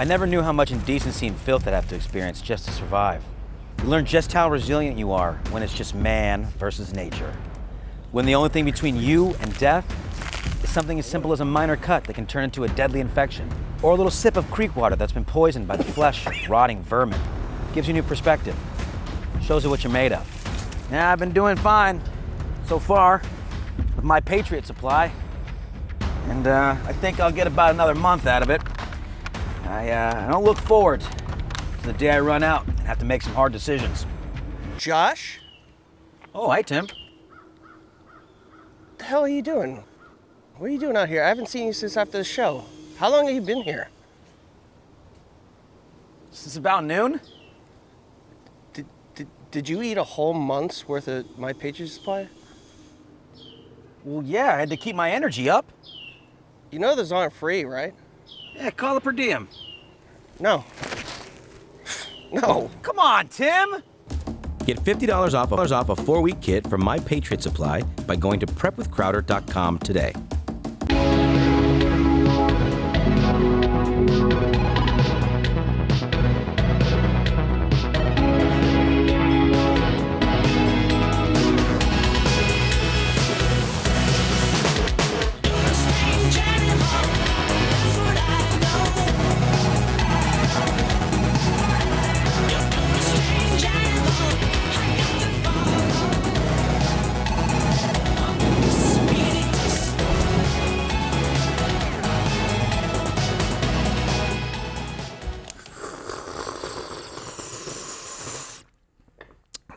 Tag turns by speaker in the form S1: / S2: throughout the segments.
S1: never knew how much indecency and filth I'd have to experience just to survive. You learn just how resilient you are when it's just man versus nature. When the only thing between you and death is something as simple as a minor cut that can turn into a deadly infection, or a little sip of creek water that's been poisoned by the flesh of rotting vermin. Gives you new perspective. Shows you what you're made of. Yeah, I've been doing fine so far with my Patriot supply. And I think I'll get about another month out of it. I don't look forward to the day I run out and have to make some hard decisions.
S2: Josh?
S1: Oh, hi, Tim.
S2: What the hell are you doing? What are you doing out here? I haven't seen you since after the show. How long have you been here?
S1: Since about noon?
S2: Did you eat a whole month's worth of my Patriot supply?
S1: Well, yeah, I had to keep my energy up.
S2: You know those aren't free, right?
S1: Yeah, call it per diem.
S2: No. No.
S1: Come on, Tim!
S3: Get $50 off a 4-week kit from My Patriot Supply by going to prepwithcrowder.com today.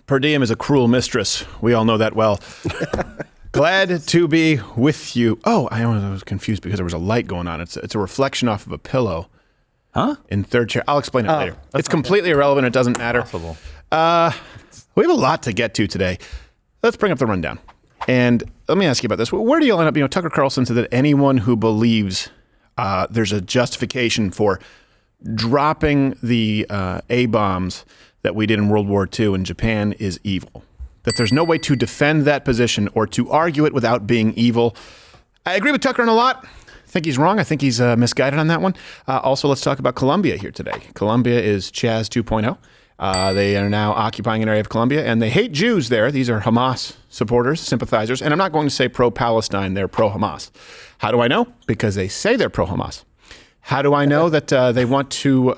S4: Per diem is a cruel mistress. We all know that well. Glad to be with you. Oh, I was confused because there was a light going on. It's a reflection off of a pillow.
S3: Huh?
S4: In third chair. I'll explain it later. It's completely irrelevant. It doesn't matter.
S5: Possible.
S4: We have a lot to get to today. Let's bring up the rundown. And let me ask you about this. Where do you end up? Tucker Carlson said that anyone who believes there's a justification for dropping the A-bombs that we did in World War II in Japan is evil. That there's no way to defend that position or to argue it without being evil. I agree with Tucker on a lot. I think he's wrong. I think he's misguided on that one. Also, let's talk about Colombia here today. Colombia is CHAZ 2.0. They are now occupying an area of Colombia, and they hate Jews there. These are Hamas supporters, sympathizers. And I'm not going to say pro-Palestine. They're pro-Hamas. How do I know? Because they say they're pro-Hamas. How do I know that they want to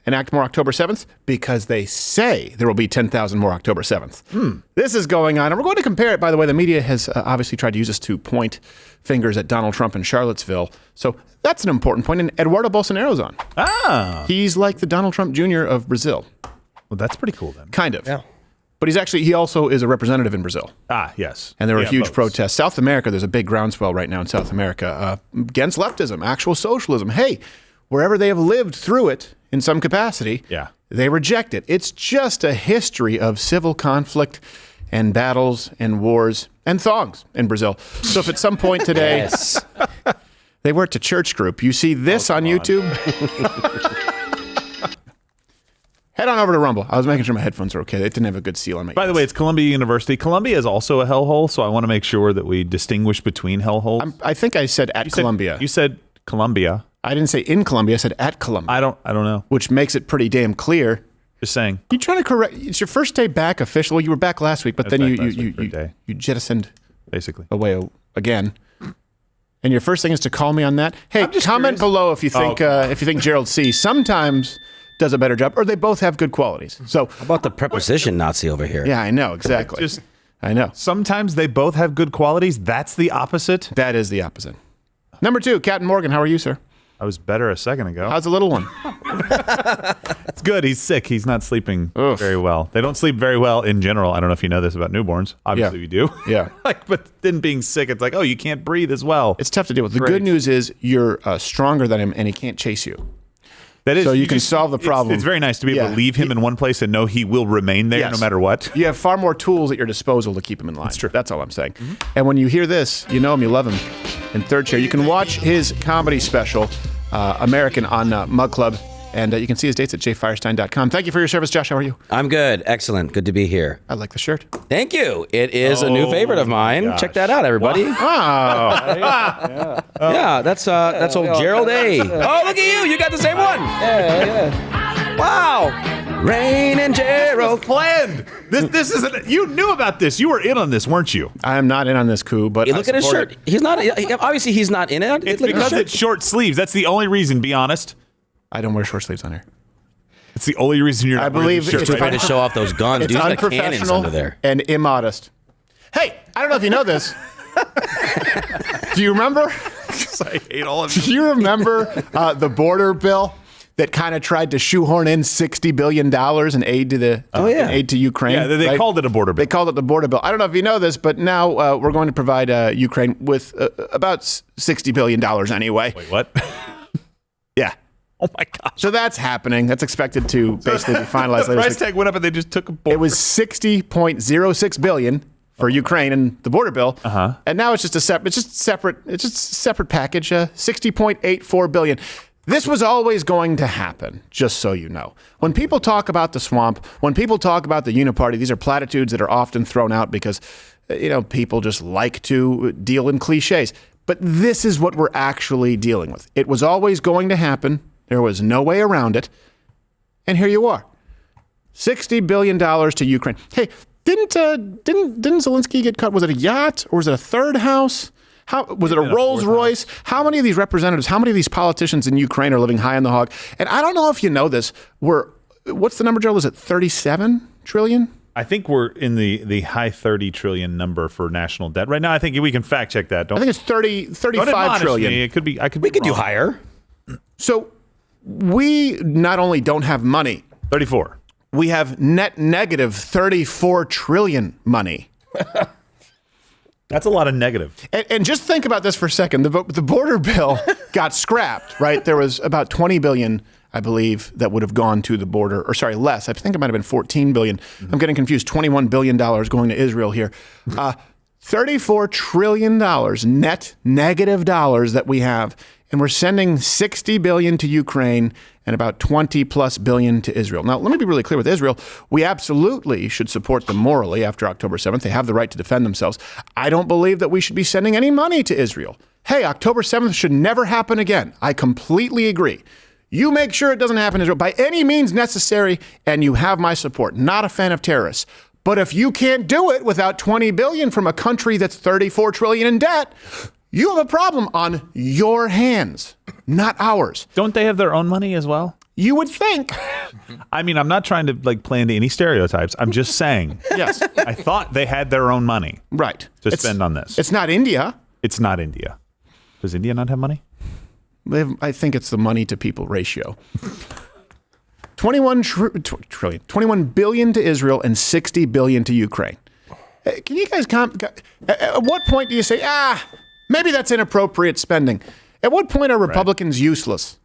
S4: enact more October 7th? Because they say there will be 10,000 more October 7th. This is going on. And we're going to compare it. By the way, the media has obviously tried to use this to point fingers at Donald Trump in Charlottesville. So that's an important point. And Eduardo Bolsonaro's on.
S5: Ah.
S4: He's like the Donald Trump Jr. of Brazil.
S5: Well, that's pretty cool then.
S4: Kind of.
S2: Yeah.
S4: But he also is a representative in Brazil.
S5: Ah, yes.
S4: And there were huge
S5: votes.
S4: protests. South America, there's a big groundswell right now in South America against leftism, actual socialism. Hey, wherever they have lived through it in some capacity, they reject it. It's just a history of civil conflict and battles and wars and thongs in Brazil. So if at some point today they were at a church group, you see this on YouTube, head on over to Rumble. I was making sure my headphones are okay. They didn't have a good seal on my
S5: By the way, it's Columbia University. Columbia is also a hellhole, so I want to make sure that we distinguish between hellholes.
S4: I think I said at Columbia.
S5: You said Columbia.
S4: I didn't say in Columbia. I said at Columbia.
S5: I don't know.
S4: Which makes it pretty damn clear.
S5: Just saying.
S4: You trying to correct? It's your first day back official. You were back last week, but then you jettisoned
S5: basically
S4: away again. And your first thing is to call me on that. Hey, comment
S5: curious.
S4: below if you think Gerald C. sometimes does a better job, or they both have good qualities. So
S3: how about the preposition Nazi over here?
S4: Yeah, I know exactly. I know.
S5: Sometimes they both have good qualities. That's the opposite.
S4: That is the opposite. Number 2, Captain Morgan. How are you, sir?
S5: I was better a second ago.
S4: How's the little one?
S5: It's good. He's sick. He's not sleeping very well. They don't sleep very well in general. I don't know if you know this about newborns. Obviously, we do.
S4: Yeah.
S5: But then being sick, it's like, oh, you can't breathe as well.
S4: It's tough to deal with. The good news is you're stronger than him, and he can't chase you.
S5: That is,
S4: so you can solve the problem.
S5: It's very nice to be able to leave him in one place and know he will remain there no matter what.
S4: You have far more tools at your disposal to keep him in line.
S5: That's true.
S4: That's all I'm saying. And when you hear this, you know him, you love him. In third chair, you can watch his comedy special, American, on Mug Club. And you can see his dates at jfirestein.com. Thank you for your service, Josh. How are you?
S3: I'm good. Excellent. Good to be here.
S4: I like the shirt.
S3: Thank you. It is a new favorite of mine.
S5: gosh.
S3: Check that out, everybody.
S4: Oh.
S3: Yeah, that's old Gerald A. Oh, look at you. You got the same one.
S2: Yeah.
S3: Wow. Rain and Gerald.
S5: Planned. This isn't. You knew about this. You were in on this, weren't you?
S4: I am not in on this coup, but
S3: Hey, look at his shirt. He's not. Obviously, he's not in it.
S5: It's
S3: Look at his
S5: because
S3: shirt.
S5: it's short sleeves. That's the only reason. Be honest.
S4: I don't wear short sleeves on here.
S5: It's the only reason you're not
S4: I believe
S5: wearing the
S4: it's
S5: shirt
S3: trying
S5: right
S3: to show off those guns.
S4: It's
S3: Dude's got cannons
S4: unprofessional
S3: under there.
S4: and immodest. Hey, I don't know if you know this. Do you remember?
S5: I hate all of you.
S4: Do you remember the border bill that kind of tried to shoehorn in $60 billion in aid to the in aid to Ukraine?
S5: Yeah, they
S4: right?
S5: called it a border bill.
S4: They called it the border bill. I don't know if you know this, but now we're going to provide Ukraine with about $60 billion anyway.
S5: Wait, what?
S4: Yeah.
S5: Oh my gosh.
S4: So that's happening. That's expected to basically be finalized
S5: The
S4: later.
S5: price tag went up and they just took a border.
S4: It was $60.06 billion for Ukraine and the border bill, and now it's just a separate package, $60.84 billion. This was always going to happen, just so you know. When people talk about the swamp, when people talk about the uniparty, these are platitudes that are often thrown out because people just like to deal in cliches. But this is what we're actually dealing with. It was always going to happen. There was no way around it, and here you are. $60 billion to Ukraine. Hey, didn't Zelensky get cut? Was it a yacht or was it a third house? How was it a Rolls Royce? How many of these representatives, how many of these politicians in Ukraine are living high on the hog? And I don't know if you know this. What's the number, Joel? Is it 37 trillion?
S5: I think we're in the high 30 trillion number for national debt right now. I think we can fact check that.
S4: I think it's 35 trillion.
S5: Me. It could be.
S3: We could do
S5: wrong.
S3: higher.
S4: So we not only don't have money,
S5: 34.
S4: we have net negative 34 trillion money.
S5: That's a lot of negative.
S4: And just think about this for a second. The border bill got scrapped, right? There was about 20 billion, I believe, that would have gone to the border, or sorry, less. I think it might have been 14 billion. I'm getting confused. $21 billion going to Israel here. $34 trillion net negative dollars that we have. And we're sending 60 billion to Ukraine and about 20 plus billion to Israel. Now, let me be really clear with Israel. We absolutely should support them morally after October 7th. They have the right to defend themselves. I don't believe that we should be sending any money to Israel. Hey, October 7th should never happen again. I completely agree. You make sure it doesn't happen in Israel by any means necessary, and you have my support. Not a fan of terrorists. But if you can't do it without 20 billion from a country that's 34 trillion in debt, you have a problem on your hands, not ours.
S5: Don't they have their own money as well?
S4: You would think.
S5: I mean, I'm not trying to play into any stereotypes. I'm just saying.
S4: Yes.
S5: I thought they had their own money
S4: Right.
S5: to spend on this.
S4: It's not India.
S5: It's not India. Does India not have money?
S4: I think it's the money to people ratio. 21 billion to Israel and 60 billion to Ukraine. Can you guys at what point do you say, maybe that's inappropriate spending? At what point are Republicans useless?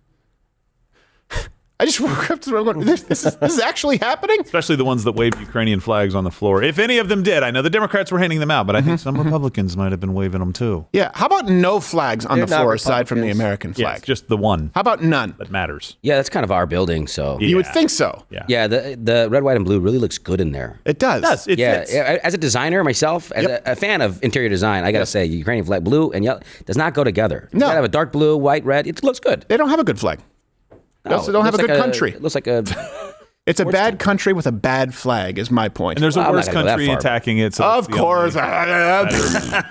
S4: I just woke up to this is actually happening?
S5: Especially the ones that waved Ukrainian flags on the floor. If any of them did, I know the Democrats were handing them out, but I think some Republicans might have been waving them too.
S4: Yeah. How about no flags on
S2: They're
S4: the
S2: not
S4: floor aside from the
S2: Republicans.
S4: American flag?
S5: Yes, just the one
S4: How about none?
S5: that matters.
S3: Yeah, that's kind of our building. So
S4: You would think so.
S3: yeah, the red, white, and blue really looks good in there.
S4: It does.
S5: It
S3: Yeah,
S5: fits.
S3: as a designer myself, as a fan of interior design, I gotta say, Ukrainian flag, blue and yellow, does not go together. You
S4: No.
S3: gotta have a dark blue, white, red. It looks good.
S4: They don't have a good flag. They also don't have a
S3: Looks
S4: good
S3: like
S4: country.
S3: It looks like a.
S4: It's a bad country with a bad flag, is my point.
S5: And there's a
S3: Well, I'm
S5: worse
S3: not gonna go that
S5: country
S3: far,
S5: attacking it. So
S4: Of
S5: it's the
S4: course.
S5: only-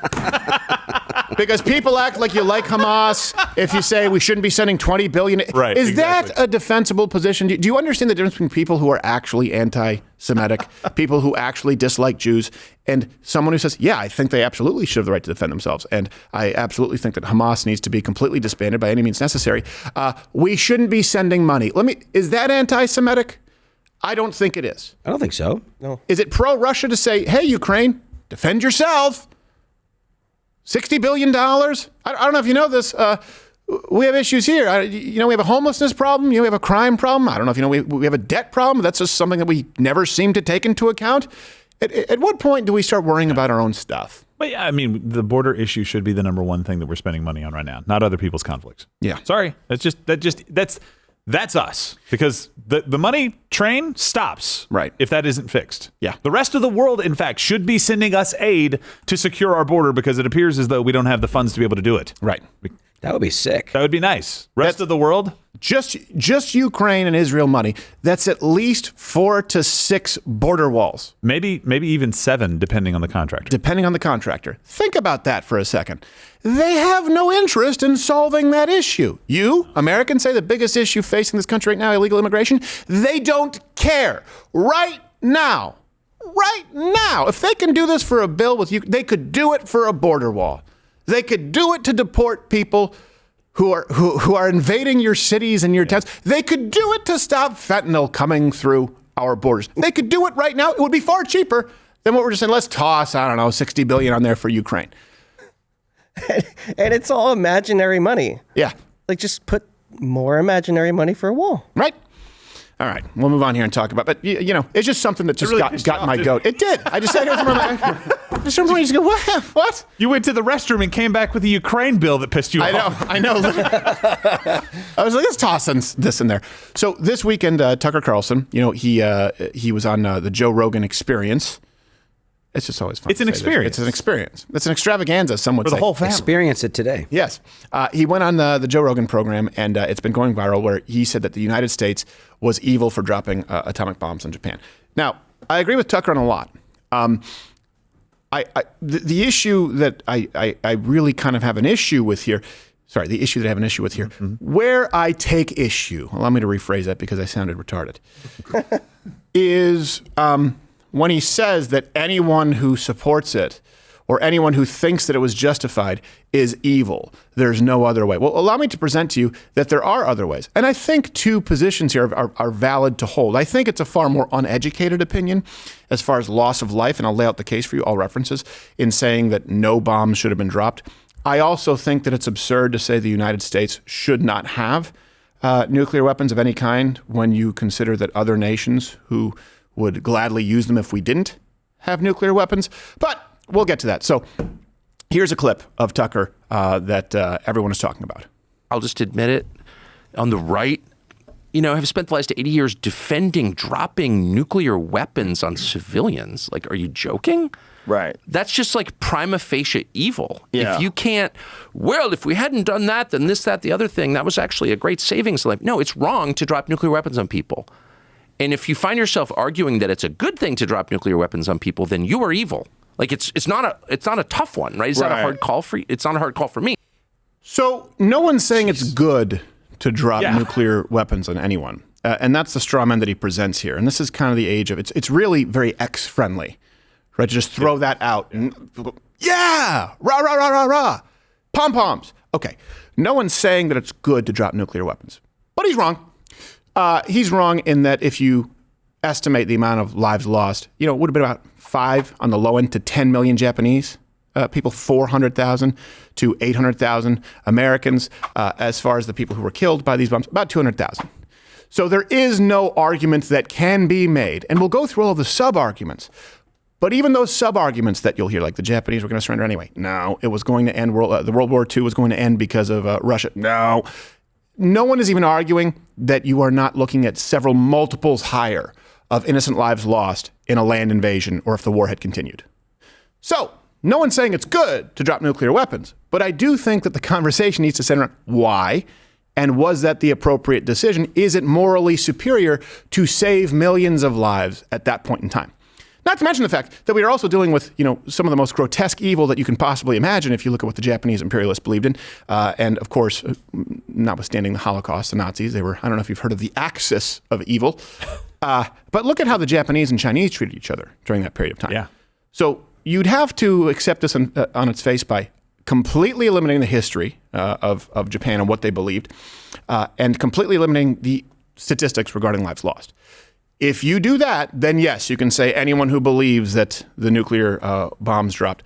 S4: Because people act like you like Hamas if you say we shouldn't be sending 20 billion.
S5: Right,
S4: Is
S5: exactly.
S4: that a defensible position? Do you understand the difference between people who are actually anti-Semitic, people who actually dislike Jews, and someone who says, yeah, I think they absolutely should have the right to defend themselves, and I absolutely think that Hamas needs to be completely disbanded by any means necessary. We shouldn't be sending money. Is that anti-Semitic? I don't think it is.
S3: I don't think so.
S4: Is it pro-Russia to say, hey, Ukraine, defend yourself? $60 billion? I don't know if you know this. We have issues here. We have a homelessness problem. We have a crime problem. I don't know if you know we have a debt problem. That's just something that we never seem to take into account. At what point do we start worrying about our own stuff?
S5: But yeah, I mean, the border issue should be the number one thing that we're spending money on right now, not other people's conflicts.
S4: Yeah.
S5: Sorry. That's That's us, because the money train stops if that isn't fixed.
S4: Yeah.
S5: The rest of the world, in fact, should be sending us aid to secure our border because it appears as though we don't have the funds to be able to do it.
S4: Right.
S6: That would be sick.
S5: That would be nice. Rest of the world?
S4: Just Ukraine and Israel money. That's at least 4 to 6 border walls.
S5: Maybe even 7, depending on the contractor.
S4: Depending on the contractor. Think about that for a second. They have no interest in solving that issue. You, Americans, say the biggest issue facing this country right now, illegal immigration. They don't care. Right now. If they can do this for a bill with you, they could do it for a border wall. They could do it to deport people who are invading your cities and your towns. They could do it to stop fentanyl coming through our borders. They could do it right now. It would be far cheaper than what we're just saying. Let's toss, I don't know, $60 billion on there for Ukraine.
S2: And it's all imaginary money.
S4: Yeah.
S2: Like, just put more imaginary money for a wall.
S4: Right. All right, we'll move on here and talk about. But it's just something that just really got my goat. It did. I just sat here from my. Some point you just go, what?
S5: You went to the restroom and came back with a Ukraine bill that pissed you off.
S4: I know. I was like, let's toss this in there. So this weekend, Tucker Carlson, he was on the Joe Rogan Experience. It's just always fun.
S5: It's an experience.
S4: It's an experience. It's an extravaganza, some would say.
S5: For the whole family.
S6: Experience it today.
S4: Yes. He went on the Joe Rogan program, and it's been going viral, where he said that the United States was evil for dropping atomic bombs on Japan. Now, I agree with Tucker on a lot. The issue that I really kind of have an issue with here, where I take issue, allow me to rephrase that because I sounded retarded, is when he says that anyone who supports it or anyone who thinks that it was justified is evil. There's no other way. Well, allow me to present to you that there are other ways. And I think two positions here are valid to hold. I think it's a far more uneducated opinion as far as loss of life, and I'll lay out the case for you, all references, in saying that no bombs should have been dropped. I also think that it's absurd to say the United States should not have nuclear weapons of any kind when you consider that other nations who would gladly use them if we didn't have nuclear weapons. But we'll get to that. So here's a clip of Tucker that everyone is talking about.
S7: I'll just admit it. On the right, have spent the last 80 years defending dropping nuclear weapons on civilians. Like, are you joking?
S2: Right.
S7: That's just like prima facie evil.
S2: Yeah.
S7: If you can't, if we hadn't done that, then this, that, the other thing, that was actually a great savings. Like, no, it's wrong to drop nuclear weapons on people. And if you find yourself arguing that it's a good thing to drop nuclear weapons on people, then you are evil. Like, it's not a tough one, right? It's not a hard call for you. It's not a hard call for me.
S4: So no one's saying it's good to drop nuclear weapons on anyone. And that's the straw man that he presents here. And this is kind of the age of it's really very X-friendly, right? To just throw that out and rah, rah, rah, rah, rah, pom-poms. Okay. No one's saying that it's good to drop nuclear weapons. But he's wrong. He's wrong in that if you estimate the amount of lives lost, it would have been about 5 on the low end to 10 million Japanese people, 400,000 to 800,000 Americans. As far as the people who were killed by these bombs, about 200,000. So there is no argument that can be made. And we'll go through all of the sub-arguments. But even those sub-arguments that you'll hear, like the Japanese were going to surrender anyway. No, it was going to end. The World War II was going to end because of Russia. No. No one is even arguing that you are not looking at several multiples higher of innocent lives lost in a land invasion or if the war had continued. So, no one's saying it's good to drop nuclear weapons, but I do think that the conversation needs to center on why, and was that the appropriate decision? Is it morally superior to save millions of lives at that point in time? Not to mention the fact that we are also dealing with, some of the most grotesque evil that you can possibly imagine if you look at what the Japanese imperialists believed in. And of course, notwithstanding the Holocaust, the Nazis, they were, I don't know if you've heard of the axis of evil. But look at how the Japanese and Chinese treated each other during that period of time.
S5: Yeah.
S4: So you'd have to accept this on its face by completely eliminating the history of Japan and what they believed, and completely eliminating the statistics regarding lives lost. If you do that, then yes, you can say anyone who believes that the nuclear bombs dropped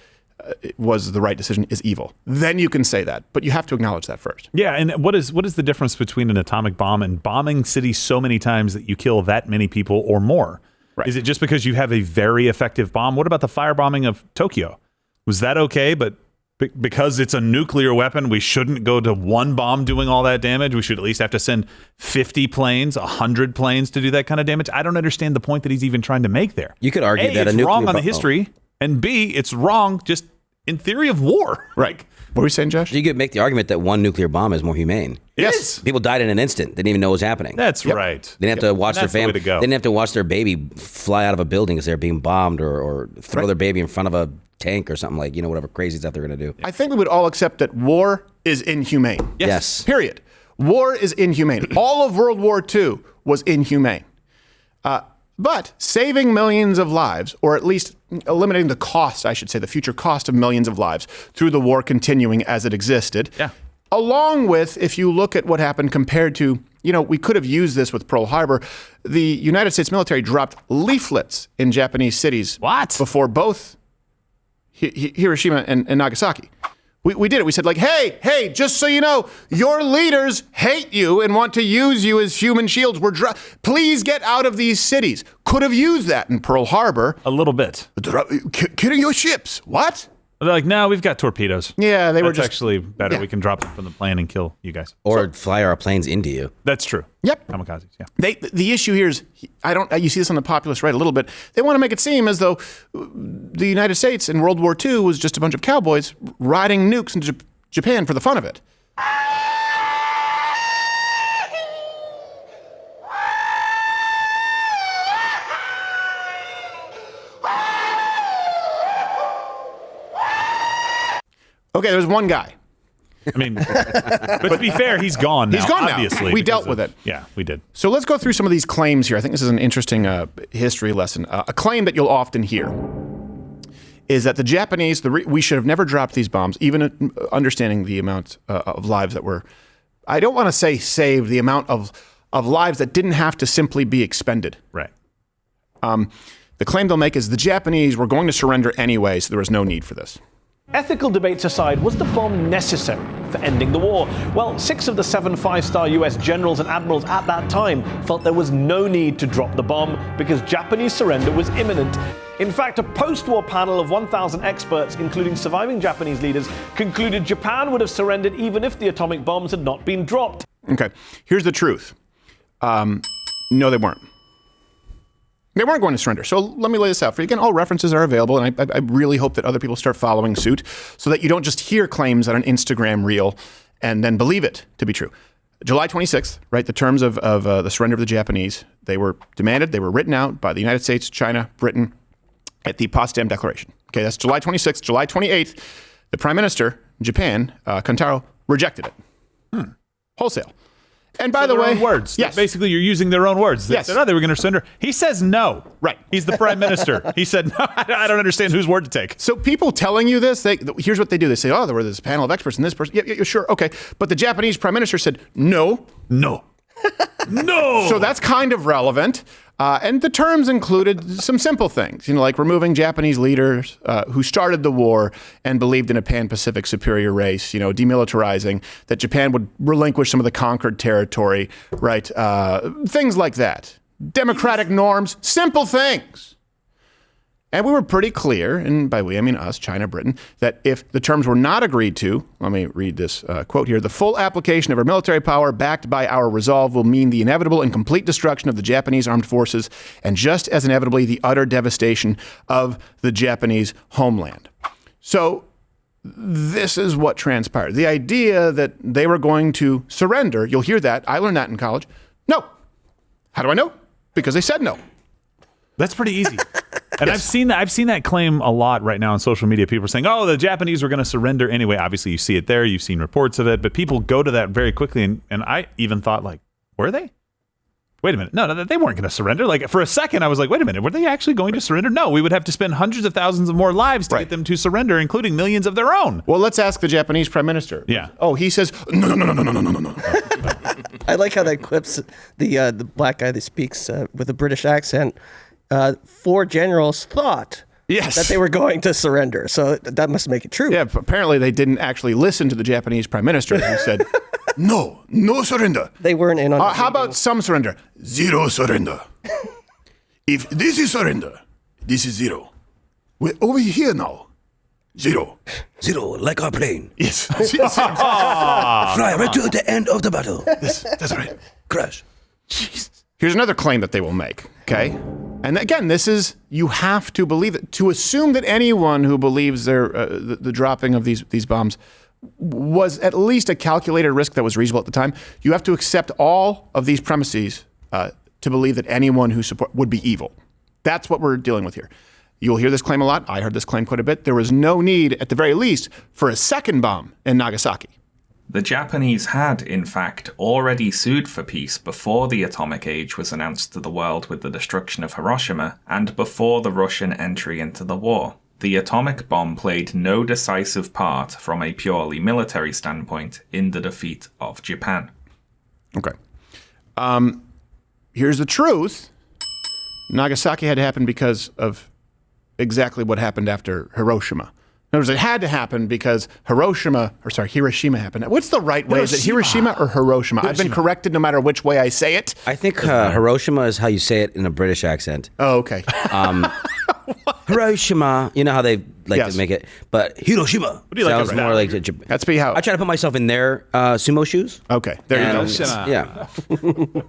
S4: was the right decision is evil. Then you can say that, but you have to acknowledge that first.
S5: Yeah, and what is the difference between an atomic bomb and bombing cities so many times that you kill that many people or more? Right. Is it just because you have a very effective bomb? What about the firebombing of Tokyo? Was that okay, but Because it's a nuclear weapon, we shouldn't go to one bomb doing all that damage. We should at least have to send 50 planes, 100 planes to do that kind of damage. I don't understand the point that he's even trying to make there.
S6: You could argue that
S5: it's
S6: a nuclear
S5: wrong on the
S6: bomb-
S5: history, and B, it's wrong just in theory of war.
S4: Right. What were you saying, Josh?
S6: You could make the argument that one nuclear bomb is more humane.
S5: Yes.
S6: People died in an instant. They didn't even know what was happening.
S5: That's right.
S6: They didn't have to watch their
S5: That's the way
S6: family.
S5: to go.
S6: They didn't have to watch their baby fly out of a building because they're being bombed or throw their baby in front of a tank or something like, whatever crazy stuff they're going to do.
S4: I think we would all accept that war is inhumane.
S6: Yes.
S4: Period. War is inhumane. All of World War II was inhumane. But saving millions of lives, or at least eliminating the cost, I should say, the future cost of millions of lives through the war continuing as it existed, along with, if you look at what happened compared to, we could have used this with Pearl Harbor, the United States military dropped leaflets in Japanese cities before both Hiroshima and Nagasaki. We did it. We said, hey, just so you know, your leaders hate you and want to use you as human shields. Please get out of these cities. Could have used that in Pearl Harbor.
S5: A little bit.
S4: Killing your ships. What?
S5: They're like, no, we've got torpedoes.
S4: Yeah, they were
S5: That's
S4: just
S5: actually better.
S4: Yeah.
S5: We can drop them from the plane and kill you guys.
S6: Or fly our planes into you.
S5: That's true.
S4: Yep.
S5: Kamikazes, yeah.
S4: The issue here is, you see this on the populist right a little bit. They want to make it seem as though the United States in World War II was just a bunch of cowboys riding nukes into Japan for the fun of it. Okay, there's one guy.
S5: I mean, but to be fair, he's gone now.
S4: He's gone now.
S5: Obviously,
S4: We
S5: because
S4: dealt with it.
S5: Yeah, we did.
S4: So let's go through some of these claims here. I think this is an interesting history lesson. A claim that you'll often hear is that the Japanese, we should have never dropped these bombs, even understanding the amount of lives that were, I don't want to say saved, the amount of lives that didn't have to simply be expended.
S5: Right.
S4: The claim they'll make is the Japanese were going to surrender anyway, so there was no need for this.
S8: Ethical debates aside, was the bomb necessary for ending the war? Well, 6 of the 7 5-star US generals and admirals at that time felt there was no need to drop the bomb because Japanese surrender was imminent. In fact, a post-war panel of 1,000 experts, including surviving Japanese leaders, concluded Japan would have surrendered even if the atomic bombs had not been dropped.
S4: Okay, here's the truth. No, they weren't. They weren't going to surrender. So let me lay this out for you. Again, all references are available, and I really hope that other people start following suit so that you don't just hear claims on an Instagram reel and then believe it to be true. July 26th, right, the terms of the surrender of the Japanese, they were demanded, they were written out by the United States, China, Britain at the Potsdam Declaration. Okay, that's July 26th. July 28th, the Prime Minister in Japan, Kantaro, rejected it. Wholesale. And by the way,
S5: own words.
S4: Yes.
S5: Basically, you're using their own words. They
S4: Yes.
S5: said, oh, they were going to surrender. He says no.
S4: Right.
S5: He's the prime minister. He said, no, I don't understand whose word to take.
S4: So people telling you this, here's what they do. They say, oh, there were this panel of experts and this person. Yeah, sure, okay. But the Japanese prime minister said, no.
S5: No. No.
S4: So that's kind of relevant. And the terms included some simple things, like removing Japanese leaders who started the war and believed in a pan-Pacific superior race, demilitarizing, that Japan would relinquish some of the conquered territory, right? Things like that. Democratic norms, simple things. And we were pretty clear, and by we I mean us, China, Britain, that if the terms were not agreed to, let me read this quote here, the full application of our military power backed by our resolve will mean the inevitable and complete destruction of the Japanese armed forces and just as inevitably the utter devastation of the Japanese homeland. So this is what transpired. The idea that they were going to surrender, you'll hear that. I learned that in college. No. How do I know? Because they said no.
S5: That's pretty easy. And I've seen that claim a lot right now on social media. People are saying, oh, the Japanese were going to surrender anyway. Obviously, you see it there. You've seen reports of it. But people go to that very quickly. And I even thought, were they? Wait a minute. No, they weren't going to surrender. For a second, I was like, wait a minute. Were they actually going to surrender? No, we would have to spend hundreds of thousands of more lives to get them to surrender, including millions of their own.
S4: Well, let's ask the Japanese prime minister.
S5: Yeah.
S4: Oh, he says, no.
S2: I like how that clips the black guy that speaks with a British accent. 4 generals thought that they were going to surrender. So that must make it true.
S4: Yeah, apparently they didn't actually listen to the Japanese prime minister who said, no surrender.
S2: They weren't in on
S4: How about some surrender? 0 surrender. If this is surrender, this is 0. We're over here now. Zero.
S6: Zero, like our plane.
S4: Yes.
S6: Fly right to the end of the battle.
S4: That's right.
S6: Crash.
S4: Jesus. Here's another claim that they will make, okay? And again, this is, you have to believe it. To assume that anyone who believes the dropping of these bombs was at least a calculated risk that was reasonable at the time, you have to accept all of these premises to believe that anyone who would be evil. That's what we're dealing with here. You'll hear this claim a lot. I heard this claim quite a bit. There was no need, at the very least, for a second bomb in Nagasaki.
S9: The Japanese had, in fact, already sued for peace before the atomic age was announced to the world with the destruction of Hiroshima and before the Russian entry into the war. The atomic bomb played no decisive part from a purely military standpoint in the defeat of Japan.
S4: Okay. Here's the truth. Nagasaki had to happen because of exactly what happened after Hiroshima. In other words, it had to happen because Hiroshima happened. What's the right way? Is it Hiroshima or Hiroshima? I've been corrected no matter which way I say it.
S6: I think Hiroshima is how you say it in a British accent.
S4: Oh, okay.
S6: Hiroshima, you know how they like
S4: Yes.
S6: to make it, but Hiroshima
S5: do you like
S6: sounds
S5: about
S6: more
S5: that?
S6: like Japan.
S4: That's be how.
S6: I try to put myself in their sumo shoes.
S4: Okay, there you go.
S5: Hiroshima.
S6: Yeah,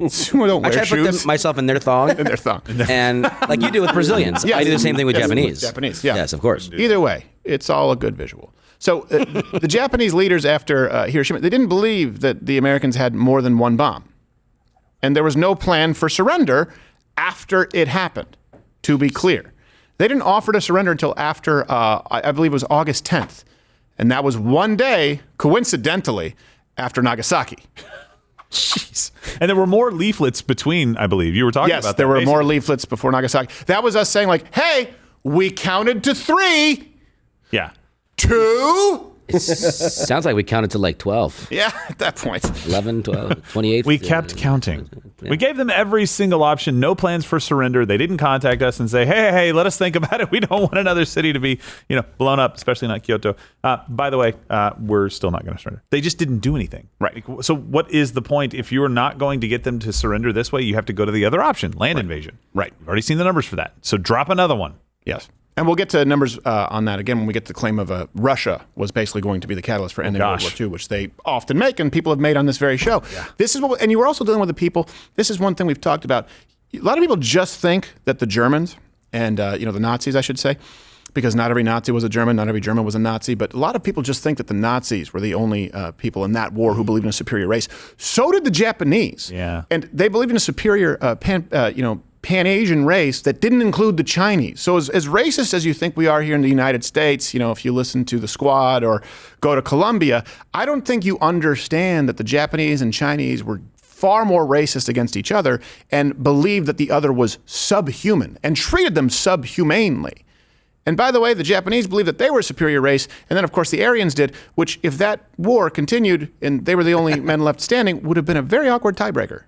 S4: Sumo don't
S6: I
S4: wear
S6: try to put
S4: shoes.
S6: myself in their thong.
S4: In their thong.
S6: And like you do with Brazilians.
S4: Yes.
S6: I do the same thing with
S4: Yes,
S6: Japanese.
S4: Japanese, yeah.
S6: Yes, of course.
S4: Either way, it's all a good visual. So the Japanese leaders after Hiroshima, they didn't believe that the Americans had more than one bomb. And there was no plan for surrender after it happened, to be clear. They didn't offer to surrender until after, I believe it was August 10th. And that was one day, coincidentally, after Nagasaki.
S5: Jeez. And there were more leaflets between, I believe. You were talking about that.
S4: Yes, there were
S5: basically.
S4: more leaflets before Nagasaki. That was us saying like, hey, we counted to 3,
S5: Yeah.
S4: 2.
S6: Sounds like we counted to like 12,
S4: Yeah, at that point.
S6: 11, 12, 28.
S5: We kept counting. We gave them every single option, no plans for surrender. They didn't contact us and say, hey, let us think about it. We don't want another city to be, blown up, especially not Kyoto. By the way, we're still not going to surrender. They just didn't do anything.
S4: Right.
S5: So what is the point? If you're not going to get them to surrender this way, you have to go to the other option, land invasion.
S4: Right.
S5: We've already seen the numbers for that. So drop another one.
S4: Yes. And we'll get to numbers on that again when we get to the claim of Russia was basically going to be the catalyst for ending World War II, which they often make and people have made on this very show. Yeah. This is what, and you were also dealing with the people. This is one thing we've talked about. A lot of people just think that the Germans and the Nazis, I should say, because not every Nazi was a German, not every German was a Nazi, but a lot of people just think that the Nazis were the only people in that war who believed in a superior race. So did the Japanese.
S5: Yeah.
S4: And they believed in a superior Pan-Asian race that didn't include the Chinese. So as racist as you think we are here in the United States, if you listen to the Squad or go to Columbia, I don't think you understand that the Japanese and Chinese were far more racist against each other and believed that the other was subhuman and treated them subhumanely. And by the way, the Japanese believed that they were a superior race, and then of course the Aryans did, which if that war continued and they were the only men left standing, would have been a very awkward tiebreaker.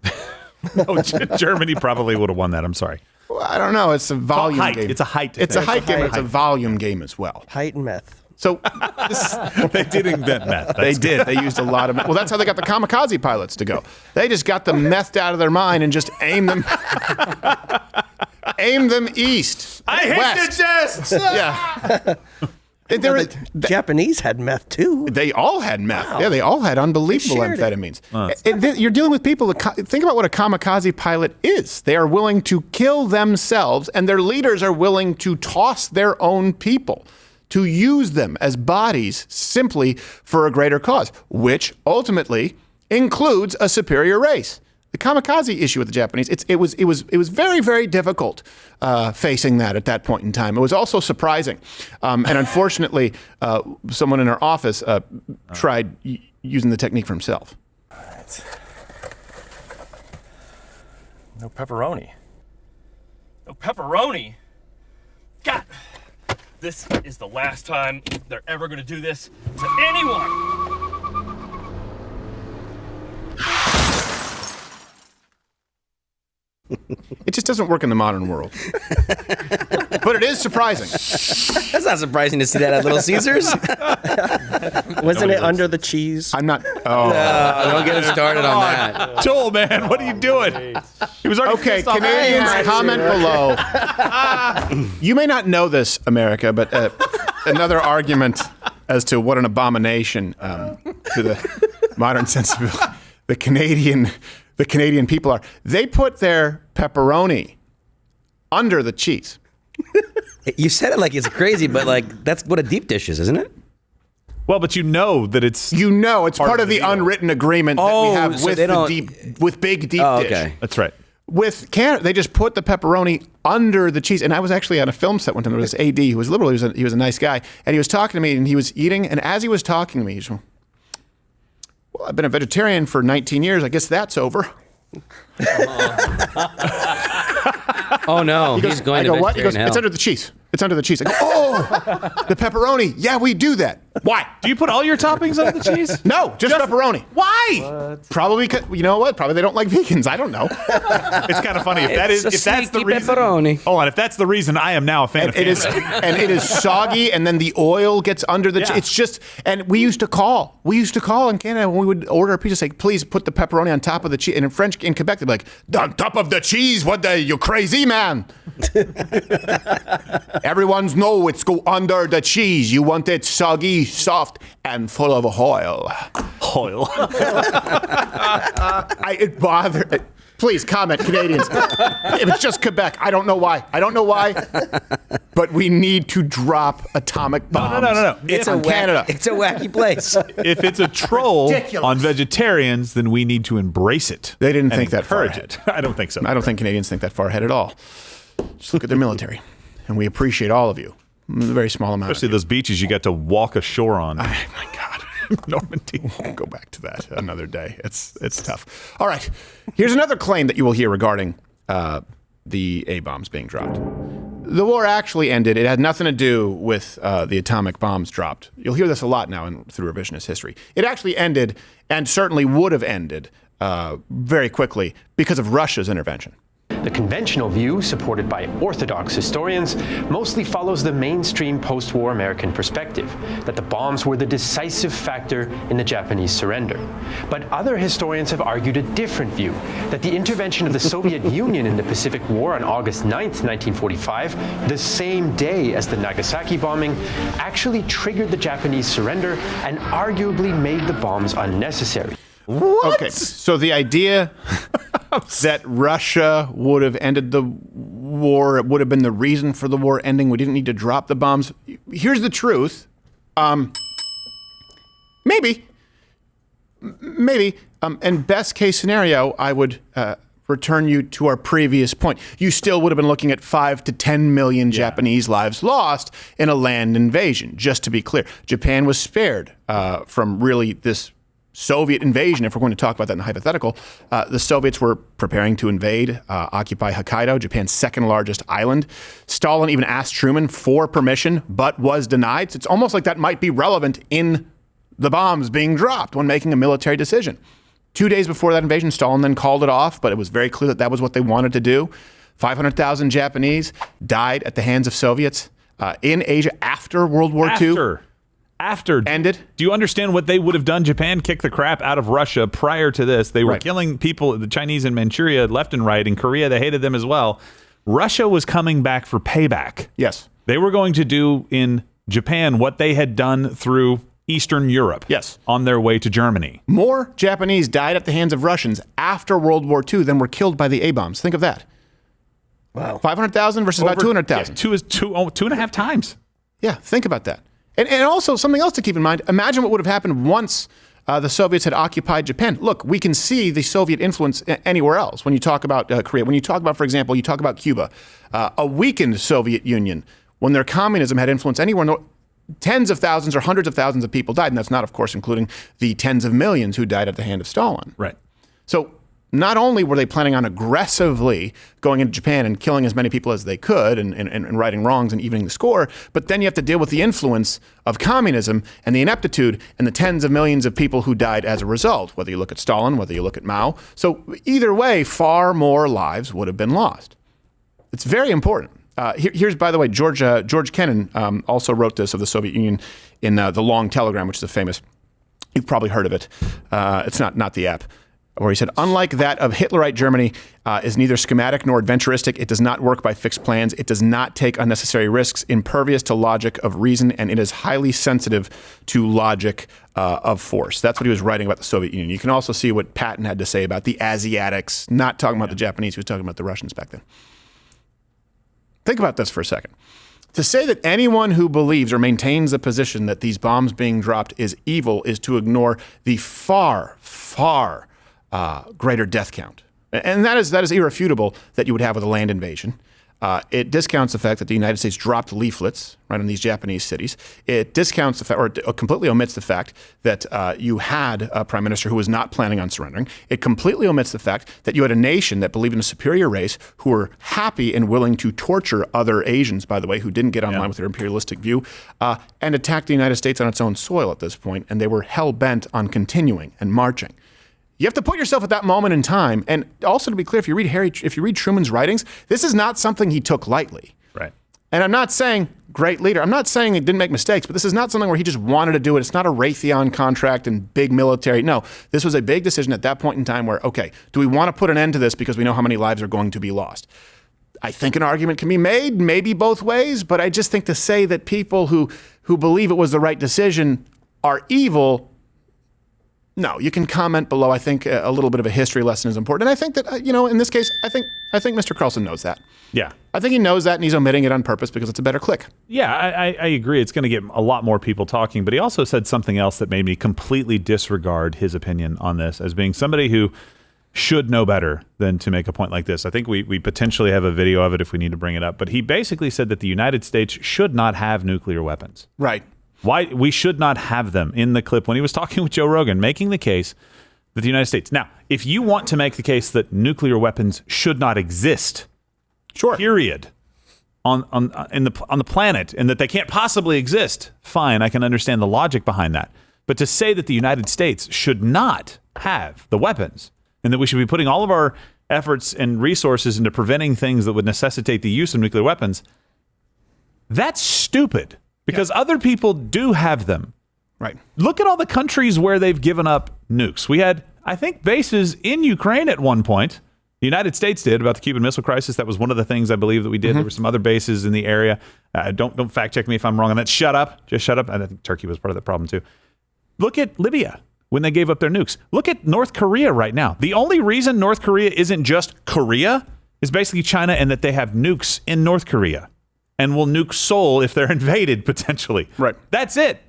S5: No, Germany probably would have won that. I'm sorry.
S4: Well, I don't know. It's a volume
S5: height.
S4: game.
S5: It's a height
S4: It's a
S5: thing.
S4: height game. It's a volume game as well.
S2: Height and meth.
S4: So
S5: They did invent meth.
S4: they did. They used a lot of meth. Well, that's how they got the kamikaze pilots to go. They just got them methed out of their mind and just aimed them east.
S5: I hate
S4: west.
S5: the tests.
S4: Yeah.
S2: The Japanese had meth too.
S4: They all had meth. Yeah, they all had unbelievable
S2: They shared it.
S4: amphetamines. And then you're dealing with people that think about what a kamikaze pilot is. They are willing to kill themselves, and their leaders are willing to toss their own people, to use them as bodies simply for a greater cause, which ultimately includes a superior race. The kamikaze issue with the Japanese, it was very, very difficult facing that at that point in time. It was also surprising. And unfortunately, someone in our office tried using the technique for himself.
S10: All right. No pepperoni. No pepperoni? God! This is the last time they're ever going to do this to anyone!
S4: It just doesn't work in the modern world. But it is surprising.
S6: That's not surprising to see that at Little Caesars.
S2: Wasn't it under the cheese?
S4: I'm not. Oh.
S6: Don't get him started on that.
S5: Joel, man, what are you doing? He was already
S4: Okay,
S5: pissed off.
S4: Canadians, comment below. You may not know this, America, but another argument as to what an abomination to the modern sensibility the Canadian people are. They put their pepperoni under the cheese.
S6: You said it like it's crazy, but like that's what a deep dish is, isn't it?
S5: Well, but you know that it's
S4: part of the unwritten agreement that we have with big deep dish.
S6: Okay.
S5: That's right.
S4: With Canada, they just put the pepperoni under the cheese. And I was actually on a film set one time. There was this AD who was liberal. He was a nice guy, and he was talking to me, and he was eating. And as he was talking to me, he said, "Well, I've been a vegetarian for 19 years. I guess that's over."
S6: Oh no, he's going to
S4: what? He goes,
S6: hell.
S4: "It's under the cheese. It's under the cheese." I go, "Oh, the pepperoni. Yeah, we do that. Why?
S5: Do you put all your toppings under the cheese?
S4: No, just pepperoni.
S5: Why?
S4: What? Probably, you know what? Probably they don't like vegans. I don't know.
S5: It's kind of funny if that's the reason.
S6: Pepperoni.
S5: Oh, and if that's the reason, I am now a fan of Canada.
S4: And it is soggy, and then the oil gets under the. It's just, and we used to call in Canada when we would order a pizza, say, "Please put the pepperoni on top of the cheese." And in French, in Quebec, they'd be like, "On top of the cheese? What the? You crazy man?" Everyone's know it's go under the cheese. You want it soggy, soft, and full of oil.
S5: Oil.
S4: It bothered. Please comment, Canadians. If it's just Quebec, I don't know why. But we need to drop atomic bombs.
S5: No.
S6: It's
S4: Canada.
S6: It's a wacky place.
S5: If it's a troll on vegetarians, then we need to embrace it.
S4: They didn't think that far
S5: ahead. I don't think so.
S4: I don't think Canadians think that far ahead at all. Just look at their military, and we appreciate all of you. A very small amount.
S5: Especially those beaches you got to walk ashore on.
S4: Oh my God. Normandy. We'll go back to that another day. It's tough. All right. Here's another claim that you will hear regarding the A-bombs being dropped. The war actually ended. It had nothing to do with the atomic bombs dropped. You'll hear this a lot now through revisionist history. It actually ended, and certainly would have ended very quickly because of Russia's intervention.
S11: The conventional view, supported by Orthodox historians, mostly follows the mainstream post-war American perspective, that the bombs were the decisive factor in the Japanese surrender. But other historians have argued a different view, that the intervention of the Soviet Union in the Pacific War on August 9th, 1945, the same day as the Nagasaki bombing, actually triggered the Japanese surrender and arguably made the bombs unnecessary.
S4: What? Okay, so the idea that Russia would have ended the war, it would have been the reason for the war ending, we didn't need to drop the bombs. Here's the truth. Maybe. And best case scenario, I would return you to our previous point. You still would have been looking at 5 to 10 million Japanese lives lost in a land invasion. Just to be clear, Japan was spared from really this Soviet invasion, if we're going to talk about that in the hypothetical. The Soviets were preparing to invade, occupy Hokkaido, Japan's second largest island. Stalin even asked Truman for permission, but was denied. So it's almost like that might be relevant in the bombs being dropped when making a military decision. 2 days before that invasion, Stalin then called it off, but it was very clear that that was what they wanted to do. 500,000 Japanese died at the hands of Soviets in Asia after World War II.
S5: After
S4: ended.
S5: Do you understand what they would have done? Japan kicked the crap out of Russia prior to this. They were killing people, the Chinese in Manchuria, left and right. In Korea, they hated them as well. Russia was coming back for payback.
S4: Yes.
S5: They were going to do in Japan what they had done through Eastern Europe.
S4: Yes.
S5: On their way to Germany.
S4: More Japanese died at the hands of Russians after World War II than were killed by the A-bombs. Think of that.
S2: Wow.
S4: 500,000 versus about 200,000.
S5: Two and a half times.
S4: Yeah, think about that. And also something else to keep in mind. Imagine what would have happened once the Soviets had occupied Japan. Look, we can see the Soviet influence anywhere else. When you talk about Korea, when you talk about, for example, you talk about Cuba, a weakened Soviet Union, when their communism had influence anywhere, tens of thousands or hundreds of thousands of people died. And that's not, of course, including the tens of millions who died at the hand of Stalin.
S5: Right.
S4: So not only were they planning on aggressively going into Japan and killing as many people as they could and righting wrongs and evening the score, but then you have to deal with the influence of communism and the ineptitude and the tens of millions of people who died as a result, whether you look at Stalin, whether you look at Mao. So either way, far more lives would have been lost. It's very important. Here's, by the way, George Kennan also wrote this of the Soviet Union in The Long Telegram, which is a famous, you've probably heard of it. It's not the app. where he said, unlike that of Hitlerite Germany, is neither schematic nor adventuristic. It does not work by fixed plans. It does not take unnecessary risks, impervious to logic of reason, and it is highly sensitive to logic of force. That's what he was writing about the Soviet Union. You can also see what Patton had to say about the Asiatics, not talking about the Japanese, he was talking about the Russians back then. Think about this for a second. To say that anyone who believes or maintains the position that these bombs being dropped is evil is to ignore the far, far greater death count. And that is irrefutable that you would have with a land invasion. It discounts the fact that the United States dropped leaflets right in these Japanese cities. It discounts the fact, or completely omits the fact that you had a prime minister who was not planning on surrendering. It completely omits the fact that you had a nation that believed in a superior race who were happy and willing to torture other Asians, by the way, who didn't get online with their imperialistic view, and attack the United States on its own soil at this point, and they were hell-bent on continuing and marching. You have to put yourself at that moment in time. And also, to be clear, if you read Truman's writings, this is not something he took lightly.
S5: Right.
S4: And I'm not saying great leader. I'm not saying he didn't make mistakes, but this is not something where he just wanted to do it. It's not a Raytheon contract and big military. No, this was a big decision at that point in time where, okay, do we want to put an end to this because we know how many lives are going to be lost? I think an argument can be made, maybe both ways, but I just think to say that people who believe it was the right decision are evil. No, you can comment below. I think a little bit of a history lesson is important. And I think that, in this case, I think Mr. Carlson knows that.
S5: Yeah.
S4: I think he knows that, and he's omitting it on purpose because it's a better click.
S5: Yeah, I agree. It's going to get a lot more people talking. But he also said something else that made me completely disregard his opinion on this as being somebody who should know better than to make a point like this. I think we potentially have a video of it if we need to bring it up. But he basically said that the United States should not have nuclear weapons.
S4: Right.
S5: Why we should not have them in the clip when he was talking with Joe Rogan, making the case that the United States. Now, if you want to make the case that nuclear weapons should not exist,
S4: sure,
S5: period, on the planet, and that they can't possibly exist, fine, I can understand the logic behind that. But to say that the United States should not have the weapons and that we should be putting all of our efforts and resources into preventing things that would necessitate the use of nuclear weapons, that's stupid. Because other people do have them.
S4: Right.
S5: Look at all the countries where they've given up nukes. We had, I think, bases in Ukraine at one point. The United States did about the Cuban Missile Crisis. That was one of the things I believe that we did. Mm-hmm. There were some other bases in the area. Don't fact check me if I'm wrong on that. Shut up. Just shut up. And I think Turkey was part of the problem too. Look at Libya when they gave up their nukes. Look at North Korea right now. The only reason North Korea isn't just Korea is basically China and that they have nukes in North Korea. And will nuke Seoul if they're invaded, potentially.
S4: Right.
S5: That's it.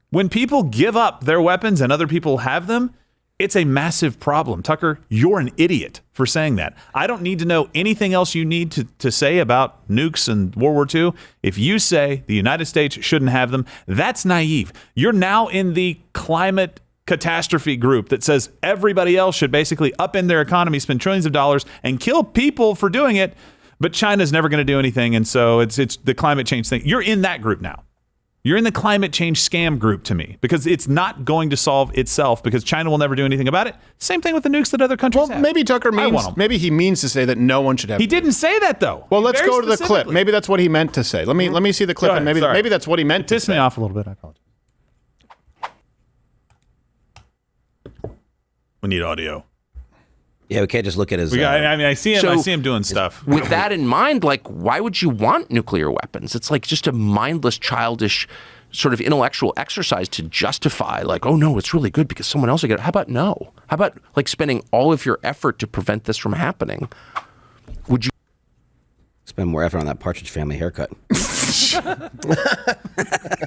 S5: When people give up their weapons and other people have them, it's a massive problem. Tucker, you're an idiot for saying that. I don't need to know anything else you need to say about nukes and World War II. If you say the United States shouldn't have them, that's naive. You're now in the climate catastrophe group that says everybody else should basically upend their economy, spend trillions of dollars, and kill people for doing it. But China's never going to do anything, and so it's the climate change thing. You're in that group now. You're in the climate change scam group to me because it's not going to solve itself because China will never do anything about it. Same thing with the nukes that other countries have.
S4: Maybe Tucker maybe he means to say that no one should have.
S5: He didn't say that though.
S4: Well, let's go to the clip. Maybe that's what he meant to say. Let me see the clip, and maybe that's what he meant to say.
S5: Pissed me off a little bit. I apologize. We need audio.
S6: Yeah, we can't just look at his.
S5: I see him.
S7: So,
S5: I see him doing stuff.
S7: With that in mind, why would you want nuclear weapons? It's like just a mindless, childish, sort of intellectual exercise to justify, oh no, it's really good because someone else will get it. How about no? How about spending all of your effort to prevent this from happening? Would you
S6: spend more effort on that Partridge Family haircut?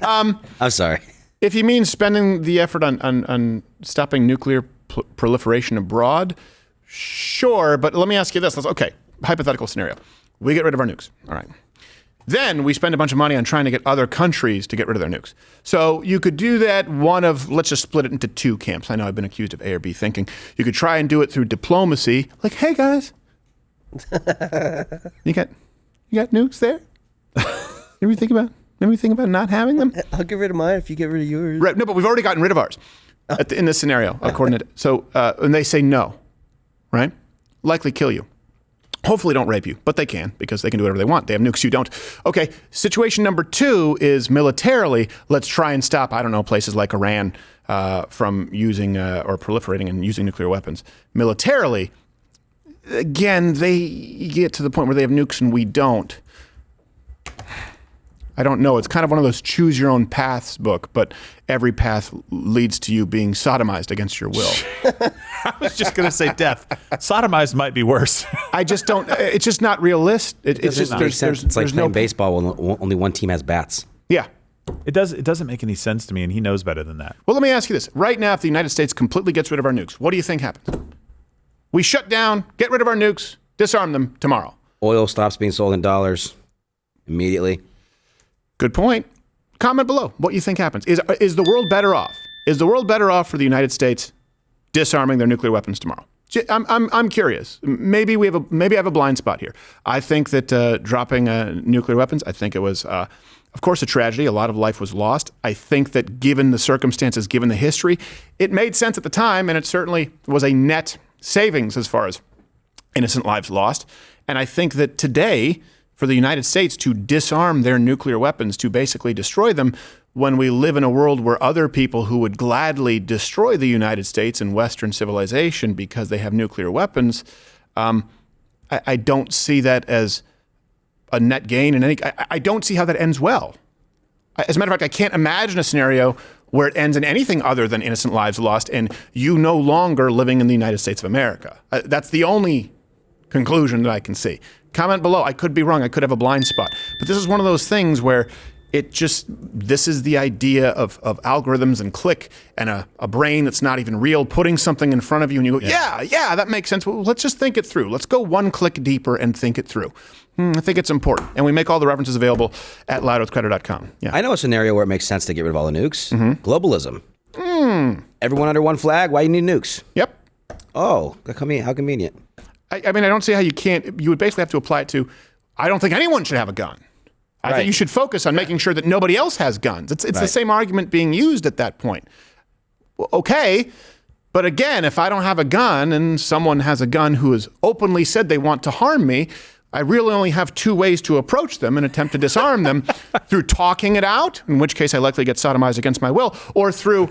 S6: I'm sorry.
S4: If he means spending the effort on stopping nuclear proliferation abroad. Sure, but let me ask you this. Okay, hypothetical scenario. We get rid of our nukes. All right. Then we spend a bunch of money on trying to get other countries to get rid of their nukes. So you could do that let's just split it into two camps. I know I've been accused of A or B thinking. You could try and do it through diplomacy. Hey guys, you got nukes there? Maybe think about not having them?
S2: I'll get rid of mine if you get rid of yours.
S4: Right. No, but we've already gotten rid of ours in this scenario, according to. So, and they say no. Right? Likely kill you. hopefully don't rape you, but they can because they can do whatever they want. They have nukes, you don't. Okay, situation number 2 is militarily, let's try and stop, I don't know, places like Iran from using or proliferating and using nuclear weapons. Militarily, again, they get to the point where they have nukes and we don't. I don't know. It's kind of one of those choose your own paths book, but every path leads to you being sodomized against your will.
S5: I was just going to say death. Sodomized might be worse.
S4: I just don't. It's just not realistic. It's just
S6: it's like playing baseball when only one team has bats.
S4: Yeah.
S5: It doesn't make any sense to me, and he knows better than that.
S4: Well, let me ask you this. Right now, if the United States completely gets rid of our nukes, what do you think happens? We shut down, get rid of our nukes, disarm them tomorrow.
S6: Oil stops being sold in dollars immediately.
S4: Good point. Comment below what you think happens. Is the world better off? Is the world better off for the United States disarming their nuclear weapons tomorrow? I'm curious. Maybe I have a blind spot here. I think that dropping nuclear weapons, I think it was, of course, a tragedy. A lot of life was lost. I think that given the circumstances, given the history, it made sense at the time, and it certainly was a net savings as far as innocent lives lost. And I think that today, for the United States to disarm their nuclear weapons, to basically destroy them, when we live in a world where other people who would gladly destroy the United States and Western civilization because they have nuclear weapons, I don't see that as a net gain. I don't see how that ends well. As a matter of fact, I can't imagine a scenario where it ends in anything other than innocent lives lost and you no longer living in the United States of America. That's the only conclusion that I can see. Comment below. I could be wrong. I could have a blind spot. But this is one of those things where this is the idea of algorithms and click and a brain that's not even real, putting something in front of you and you go, yeah, that makes sense. Well, let's just think it through. Let's go one click deeper and think it through. I think it's important. And we make all the references available at loudwithcreditor.com. Yeah.
S6: I know a scenario where it makes sense to get rid of all the nukes. Mm-hmm. Globalism. Everyone under one flag. Why you need nukes?
S4: Yep.
S6: Oh, how convenient.
S4: I mean, I don't see how you can't. You would basically have to apply it to, I don't think anyone should have a gun. I think you should focus on making sure that nobody else has guns. It's the same argument being used at that point. Well, okay, but again, if I don't have a gun and someone has a gun who has openly said they want to harm me, I really only have 2 ways to approach them and attempt to disarm them: through talking it out, in which case I likely get sodomized against my will, or through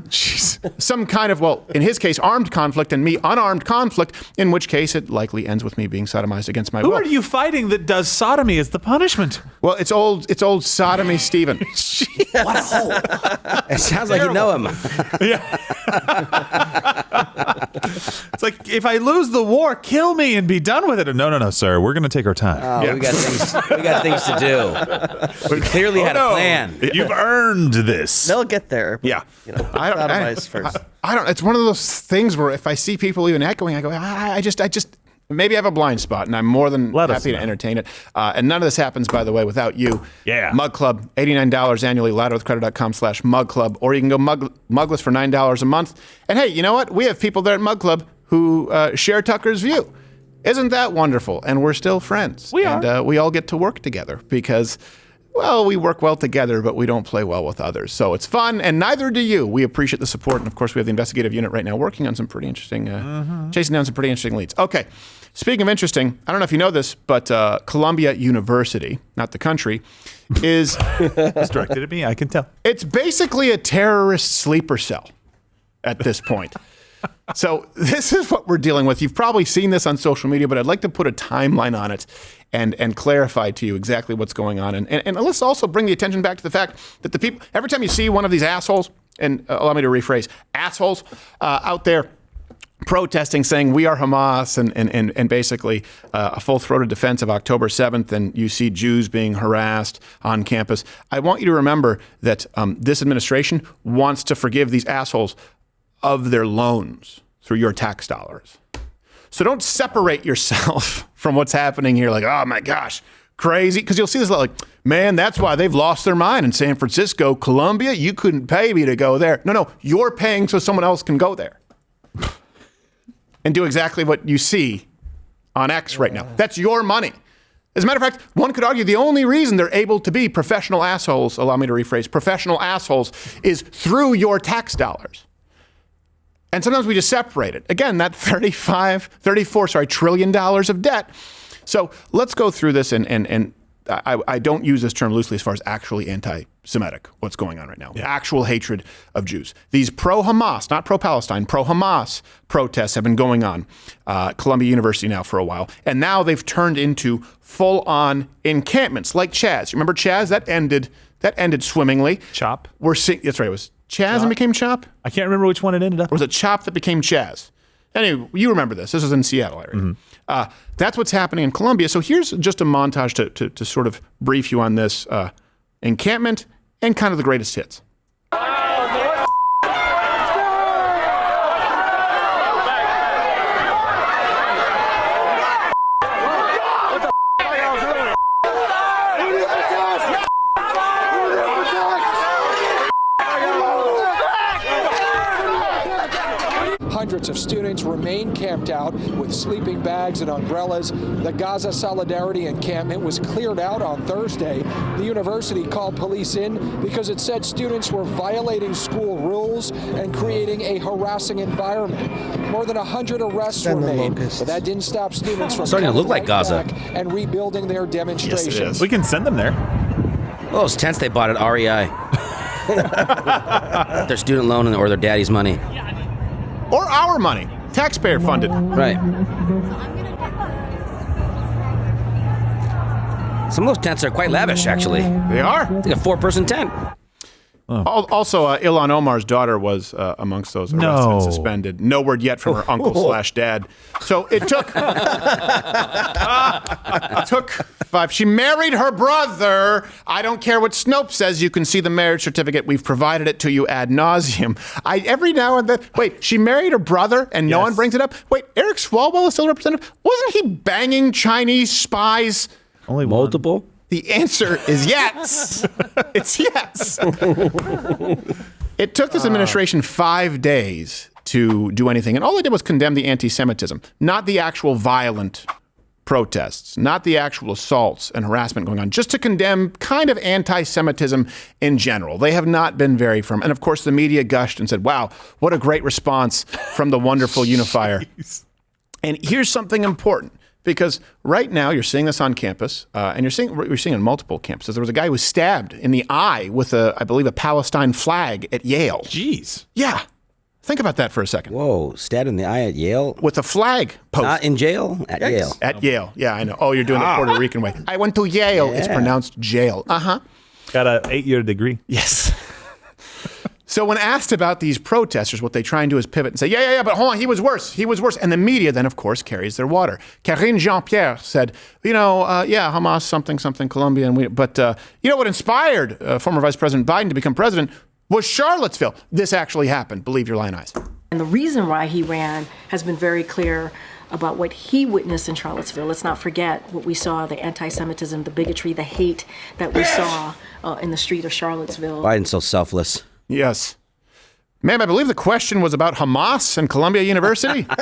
S4: some kind of, well, in his case, armed conflict, and me unarmed conflict, in which case it likely ends with me being sodomized against my will.
S5: Who are you fighting that does sodomy as the punishment?
S4: Well, it's old sodomy Stephen.
S6: What a hole. It sounds like you know him.
S5: Yeah. It's like, if I lose the war, kill me and be done with it. No, sir. We're going to take our time.
S6: Oh, we got things to do. We clearly had a plan.
S5: You've earned this.
S2: They'll get there.
S4: Yeah.
S2: Sodomize first.
S4: I don't. It's one of those things where if I see people even echoing, I go, I just. Maybe I have a blind spot, and I'm more than happy to entertain it. And none of this happens, by the way, without you.
S5: Yeah.
S4: Mug Club, $89 annually, loudwithcreditor.com/Mug Club, or you can go mugless for $9 a month. And hey, you know what? We have people there at Mug Club who share Tucker's view. Isn't that wonderful? And we're still friends.
S5: We are.
S4: And we all get to work together because, well, we work well together, but we don't play well with others. So it's fun, and neither do you. We appreciate the support. And, of course, we have the investigative unit right now working on some pretty interesting, chasing down some pretty interesting leads. Okay. Speaking of interesting, I don't know if you know this, but Columbia University, not the country, is...
S5: It's directed at me, I can tell.
S4: It's basically a terrorist sleeper cell at this point. So this is what we're dealing with. You've probably seen this on social media, but I'd like to put a timeline on it and clarify to you exactly what's going on. And let's also bring the attention back to the fact that the people, every time you see one of these assholes, and allow me to rephrase, assholes out there protesting, saying we are Hamas, and basically a full-throated defense of October 7th, and you see Jews being harassed on campus, I want you to remember that this administration wants to forgive these assholes of their loans through your tax dollars. So don't separate yourself from what's happening here like, oh my gosh, crazy. Because you'll see this like, man, that's why they've lost their mind in San Francisco, Columbia. You couldn't pay me to go there. No, you're paying so someone else can go there and do exactly what you see on X right now. That's your money. As a matter of fact, one could argue the only reason they're able to be professional assholes, allow me to rephrase, professional assholes, is through your tax dollars. And sometimes we just separate it. Again, that $34 trillion of debt. So let's go through this, and I don't use this term loosely as far as actually anti-Semitic, what's going on right now. Yeah. Actual hatred of Jews. These pro-Hamas, not pro-Palestine, pro-Hamas protests have been going on Columbia University now for a while. And now they've turned into full-on encampments like CHAZ. Remember CHAZ? That ended swimmingly.
S5: CHOP?
S4: That's right. It was CHAZ and became CHOP?
S5: I can't remember which one it ended up.
S4: Or was it CHOP that became CHAZ? Anyway, you remember this. This was in Seattle area. Mm-hmm. That's what's happening in Columbia. So here's just a montage to sort of brief you on this encampment and kind of the greatest hits.
S12: Hundreds of students remain camped out with sleeping bags and umbrellas. The Gaza Solidarity encampment was cleared out on Thursday. The university called police in because it said students were violating school rules and creating a harassing environment. More than 100 arrests were made, but that didn't stop students from
S6: starting to look like Gaza
S12: and rebuilding their demonstrations.
S5: Yes, it is. We can send them there.
S6: Well, those tents they bought at REI. Their student loan or their daddy's money.
S4: Or our money, taxpayer funded.
S6: Right. Some of those tents are quite lavish, actually.
S4: They are.
S6: It's like a 4-person tent.
S4: Oh. Also, Ilhan Omar's daughter was amongst those arrested and suspended. No word yet from her uncle/dad. So it took. Took 5. She married her brother. I don't care what Snopes says. You can see the marriage certificate. We've provided it to you ad nauseum. Every now and then. Wait, she married her brother, and no one brings it up. Wait, Eric Swalwell is still representative. Wasn't he banging Chinese spies?
S5: Only
S6: multiple.
S4: The answer is yes. It's yes. It took this administration 5 days to do anything. And all they did was condemn the anti-Semitism, not the actual violent protests, not the actual assaults and harassment going on, just to condemn kind of anti-Semitism in general. They have not been very firm. And of course, the media gushed and said, wow, what a great response from the wonderful unifier. And here's something important. Because right now you're seeing this on campus, and you're seeing on multiple campuses. There was a guy who was stabbed in the eye with I believe, a Palestine flag at Yale.
S5: Jeez.
S4: Yeah. Think about that for a second.
S6: Whoa, stabbed in the eye at Yale?
S4: With a flag post.
S6: Not in jail? At Yale.
S4: At Yale. Yeah, I know. Oh, you're doing the Puerto Rican way. I went to Yale. Yeah. It's pronounced jail. Uh-huh.
S5: Got an 8-year degree.
S4: Yes. So when asked about these protesters, what they try and do is pivot and say, yeah, but hold on, he was worse. And the media then, of course, carries their water. Karine Jean-Pierre said, Hamas, something, Colombia. But you know what inspired former Vice President Biden to become president was Charlottesville. This actually happened. Believe your lying eyes.
S13: And the reason why he ran has been very clear about what he witnessed in Charlottesville. Let's not forget what we saw, the anti-Semitism, the bigotry, the hate that we saw in the street of Charlottesville.
S6: Biden's so selfless.
S4: Yes. Ma'am, I believe the question was about Hamas and Columbia University.
S5: Can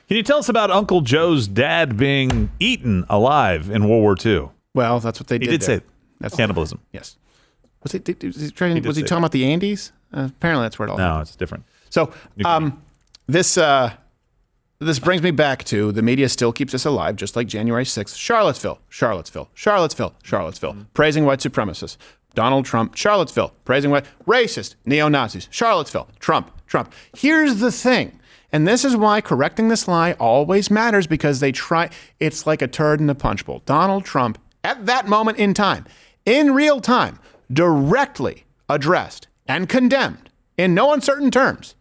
S5: you tell us about Uncle Joe's dad being eaten alive in World War II?
S4: Well, that's what they did.
S5: He did say that's cannibalism.
S4: Yes. Was he talking about the Andes? Apparently that's where it all happened.
S5: No, it's different.
S4: So this brings me back to the media still keeps us alive, just like January 6th. Charlottesville, praising white supremacists. Donald Trump, Charlottesville, praising white, racist, neo-Nazis, Charlottesville, Trump. Here's the thing, and this is why correcting this lie always matters, because it's like a turd in a punch bowl. Donald Trump, at that moment in time, in real time, directly addressed and condemned, in no uncertain terms,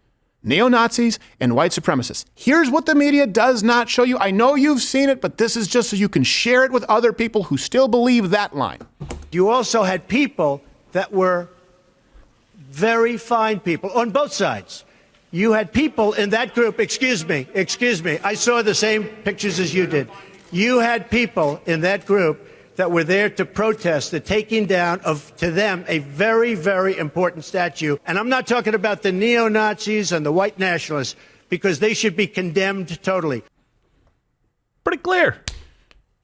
S4: neo-Nazis and white supremacists. Here's what the media does not show you. I know you've seen it, but this is just so you can share it with other people who still believe that line.
S14: You also had people that were very fine people on both sides. You had people in that group, excuse me, I saw the same pictures as you did. You had people in that group that were there to protest the taking down of, to them, a very, very important statue. And I'm not talking about the neo-Nazis and the white nationalists, because they should be condemned totally.
S5: Pretty clear.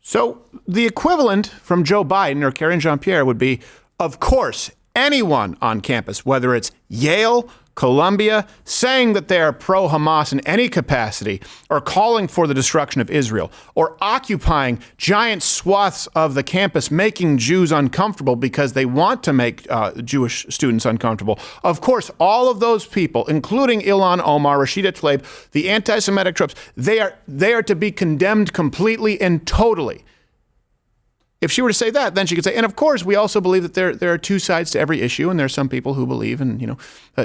S4: So the equivalent from Joe Biden or Karine Jean-Pierre would be, of course, anyone on campus, whether it's Yale, Columbia, saying that they are pro-Hamas in any capacity, or calling for the destruction of Israel, or occupying giant swaths of the campus, making Jews uncomfortable because they want to make Jewish students uncomfortable. Of course, all of those people, including Ilhan Omar, Rashida Tlaib, the anti-Semitic tropes, they are to be condemned completely and totally. If she were to say that, then she could say, and of course, we also believe that there are two sides to every issue, and there are some people who believe in,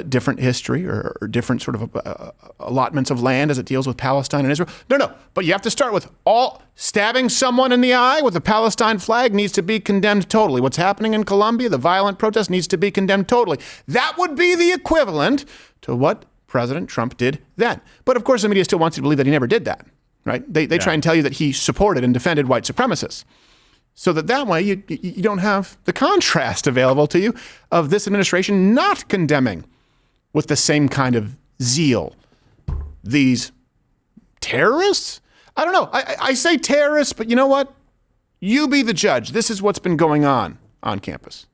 S4: different history or different sort of allotments of land as it deals with Palestine and Israel. No, but you have to start with all stabbing someone in the eye with a Palestine flag needs to be condemned totally. What's happening in Colombia, the violent protest, needs to be condemned totally. That would be the equivalent to what President Trump did then. But of course, the media still wants you to believe that he never did that, right? They try and tell you that he supported and defended white supremacists. So that way you don't have the contrast available to you of this administration not condemning with the same kind of zeal these terrorists. I don't know. I say terrorists, but you know what? You be the judge. This is what's been going on campus.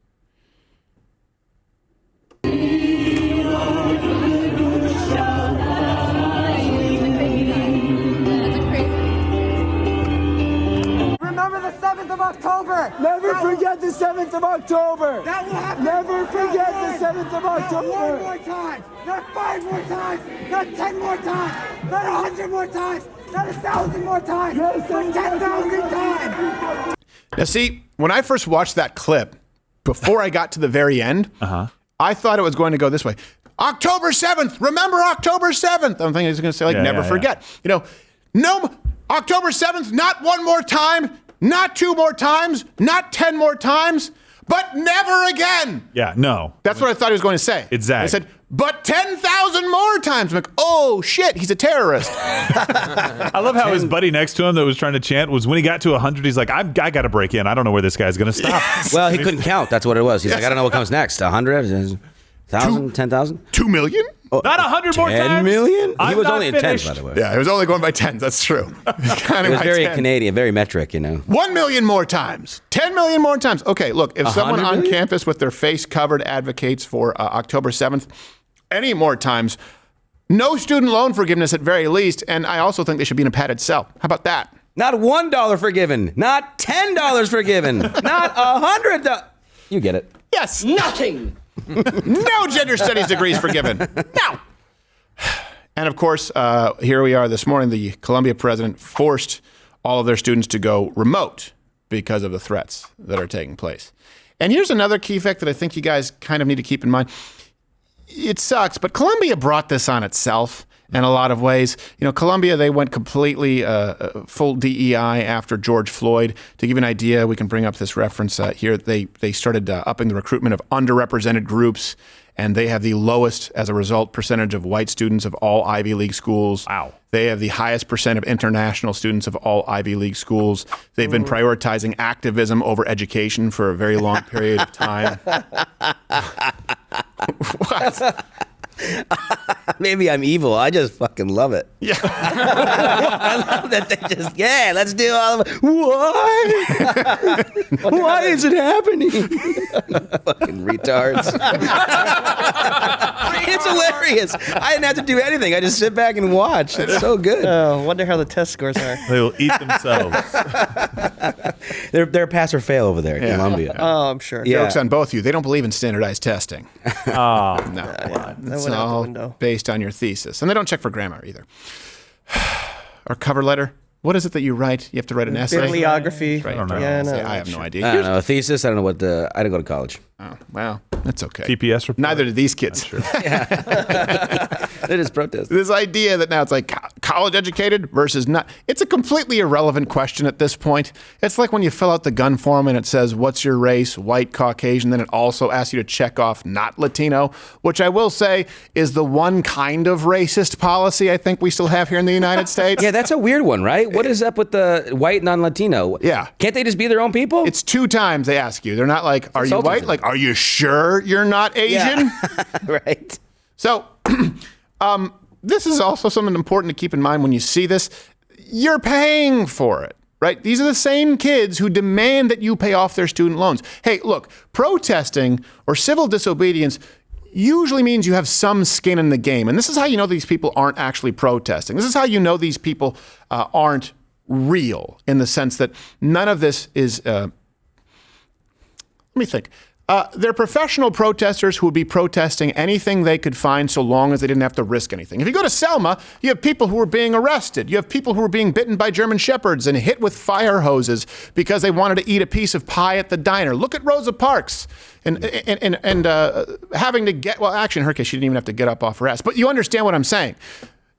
S15: Remember the 7th of October. Never forget the 7th of October. That will happen. Never forget the 7th of October. Not one more time. Not 5 more times. Not 10 more times. Not 100 more times. Not 1,000 more times. Not 10,000 times.
S4: Now, see, when I first watched that clip, before I got to the very end, I thought it was going to go this way. October 7th. Remember October 7th. I'm thinking he's going to say, never forget. No, October 7th, not one more time. Not 2 more times, not 10 more times, but never again.
S5: Yeah, no.
S4: That's what I thought he was going to say.
S5: Exactly.
S4: I said, but 10,000 more times. I'm like, oh, shit, he's a terrorist.
S5: I love how his buddy next to him that was trying to chant was when he got to 100, he's like, I got to break in. I don't know where this guy's going to stop.
S6: Yes. Well, he couldn't count. That's what it was. He's like, I don't know what comes next. 100, 1,000, 10,000?
S4: 2 million?
S5: Not 100 more times.
S6: 10 million? He
S5: I'm
S6: was
S5: not
S6: only in
S5: finished.
S6: 10s, by the way.
S4: Yeah, he was only going by 10s. That's true.
S6: It was very Canadian, very metric,
S4: 1 million more times. 10 million more times. Okay, look, if someone on campus with their face covered advocates for October 7th, any more times, no student loan forgiveness at very least, and I also think they should be in a padded cell. How about that?
S6: Not $1 forgiven. Not $10 forgiven. Not $100. You get it.
S4: Yes.
S15: Nothing.
S4: No gender studies degrees forgiven. No. And of course, here we are this morning. The Columbia president forced all of their students to go remote because of the threats that are taking place. And here's another key fact that I think you guys kind of need to keep in mind. It sucks, but Columbia brought this on itself in a lot of ways. Columbia, they went completely full DEI after George Floyd. To give you an idea, we can bring up this reference here. They started upping the recruitment of underrepresented groups, and they have the lowest, as a result, percentage of white students of all Ivy League schools.
S5: Wow.
S4: They have the highest percent of international students of all Ivy League schools. They've been prioritizing activism over education for a very long period of time. What?
S6: Maybe I'm evil. I just fucking love it.
S4: Yeah.
S6: I love that they just, let's do all of it. Why? Why is it happening? Fucking retards. It's hilarious. I didn't have to do anything. I just sit back and watch. It's so good.
S2: Oh, wonder how the test scores are.
S5: They will eat themselves.
S6: They're pass or fail over there in Columbia.
S2: Oh, I'm sure.
S4: Jokes on both of you. They don't believe in standardized testing.
S5: Oh.
S4: No. It's all based on your thesis. And they don't check for grammar either. Our cover letter. What is it that you write? You have to write an essay?
S2: Bibliography.
S4: Right.
S5: I don't know.
S4: I have no idea.
S6: I don't know. A thesis? I don't know what I didn't go to college.
S4: Oh, well, that's okay.
S5: TPS report?
S4: Neither did these kids.
S6: They just protest.
S4: This idea that now it's like college educated versus not. It's a completely irrelevant question at this point. It's like when you fill out the gun form and it says, what's your race? White, Caucasian. Then it also asks you to check off not Latino, which I will say is the one kind of racist policy I think we still have here in the United States.
S6: Yeah, that's a weird one, right? What is up with the white non-Latino?
S4: Yeah.
S6: Can't they just be their own people?
S4: It's 2 times they ask you. They're not like, are you white? Like, are you sure you're not Asian?
S6: Yeah. Right.
S4: So, this is also something important to keep in mind when you see this. You're paying for it, right? These are the same kids who demand that you pay off their student loans. Hey, look, protesting or civil disobedience, usually means you have some skin in the game. And this is how you know these people aren't actually protesting. This is how you know these people aren't real, in the sense that none of this is, let me think. They're professional protesters who would be protesting anything they could find so long as they didn't have to risk anything. If you go to Selma, you have people who are being arrested. You have people who are being bitten by German shepherds and hit with fire hoses because they wanted to eat a piece of pie at the diner. Look at Rosa Parks and having to get, well, actually in her case, she didn't even have to get up off her ass. But you understand what I'm saying.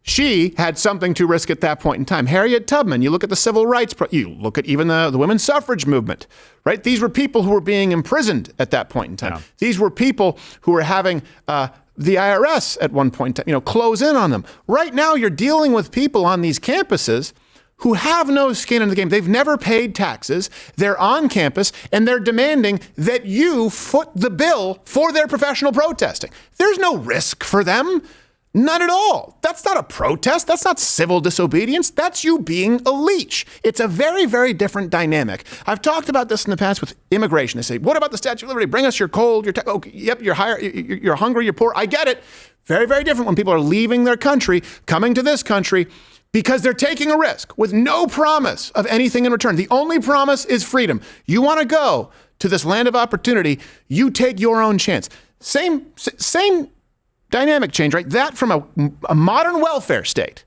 S4: She had something to risk at that point in time. Harriet Tubman, you look at the civil rights, you look at even the women's suffrage movement, right? These were people who were being imprisoned at that point in time. Yeah. These were people who were having the IRS at one point in time, close in on them. Right now, you're dealing with people on these campuses who have no skin in the game. They've never paid taxes. They're on campus, and they're demanding that you foot the bill for their professional protesting. There's no risk for them. None at all. That's not a protest. That's not civil disobedience. That's you being a leech. It's a very, very different dynamic. I've talked about this in the past with immigration. They say, what about the Statue of Liberty? Bring us your cold, yep, you're hungry, you're poor. I get it. Very, very different when people are leaving their country, coming to this country, because they're taking a risk with no promise of anything in return. The only promise is freedom. You want to go to this land of opportunity, you take your own chance. Same dynamic change, right? That from a modern welfare state.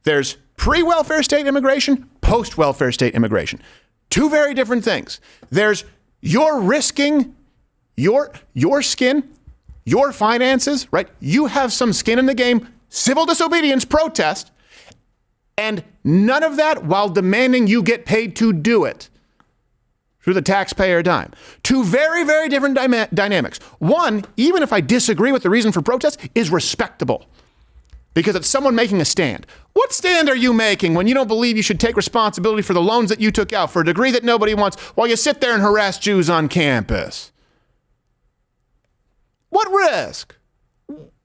S4: There's pre-welfare state immigration, post-welfare state immigration. Two very different things. There's you're risking your skin, your finances, right? You have some skin in the game, civil disobedience, protest, and none of that while demanding you get paid to do it through the taxpayer dime. Two very, very different dynamics. One, even if I disagree with the reason for protest, is respectable because it's someone making a stand. What stand are you making when you don't believe you should take responsibility for the loans that you took out for a degree that nobody wants while you sit there and harass Jews on campus? What risk?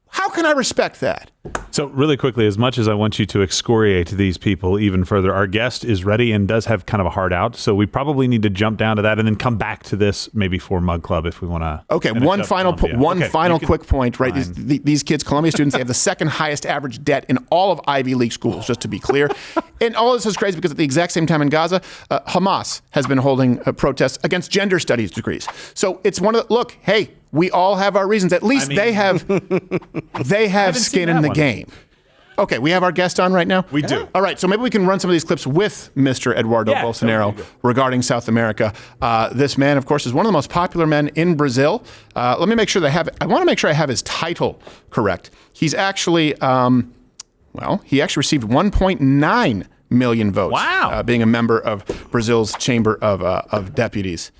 S4: How can I respect that?
S5: So really quickly, as much as I want you to excoriate these people even further, our guest is ready and does have kind of a hard out. So we probably need to jump down to that and then come back to this maybe for Mug Club if we want to.
S4: Okay, one final quick point, right? These kids, Columbia students, they have the second highest average debt in all of Ivy League schools, just to be clear. And all this is crazy because at the exact same time in Gaza, Hamas has been holding protests against gender studies degrees. So it's one of the, look, hey, we all have our reasons. At least they have skin in the game. Okay, we have our guest on right now?
S5: We do.
S4: All right, so maybe we can run some of these clips with Mr. Eduardo Bolsonaro regarding South America. This man, of course, is one of the most popular men in Brazil. Let me make sure I want to make sure I have his title correct. He's actually, he actually received 1.9 million votes.
S5: Wow.
S4: Being a member of Brazil's Chamber of Deputies.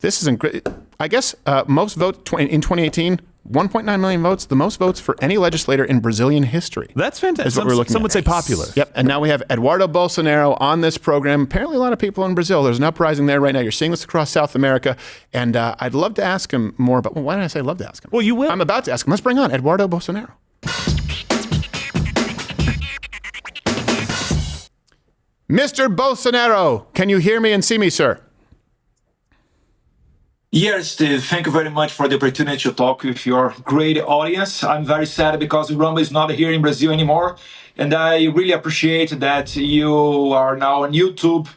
S4: This is incredible. I guess most votes in 2018, 1.9 million votes, the most votes for any legislator in Brazilian history.
S5: That's fantastic. Some would say popular.
S4: Yep. And now we have Eduardo Bolsonaro on this program. Apparently a lot of people in Brazil. There's an uprising there right now. You're seeing this across South America. And I'd love to ask him more about, why did I say love to ask him?
S5: Well, you will.
S4: I'm about to ask him. Let's bring on Eduardo Bolsonaro. Mr. Bolsonaro, can you hear me and see me, sir?
S16: Yes, Steve. Thank you very much for the opportunity to talk with your great audience. I'm very sad because Rumble is not here in Brazil anymore. And I really appreciate that you are now on YouTube,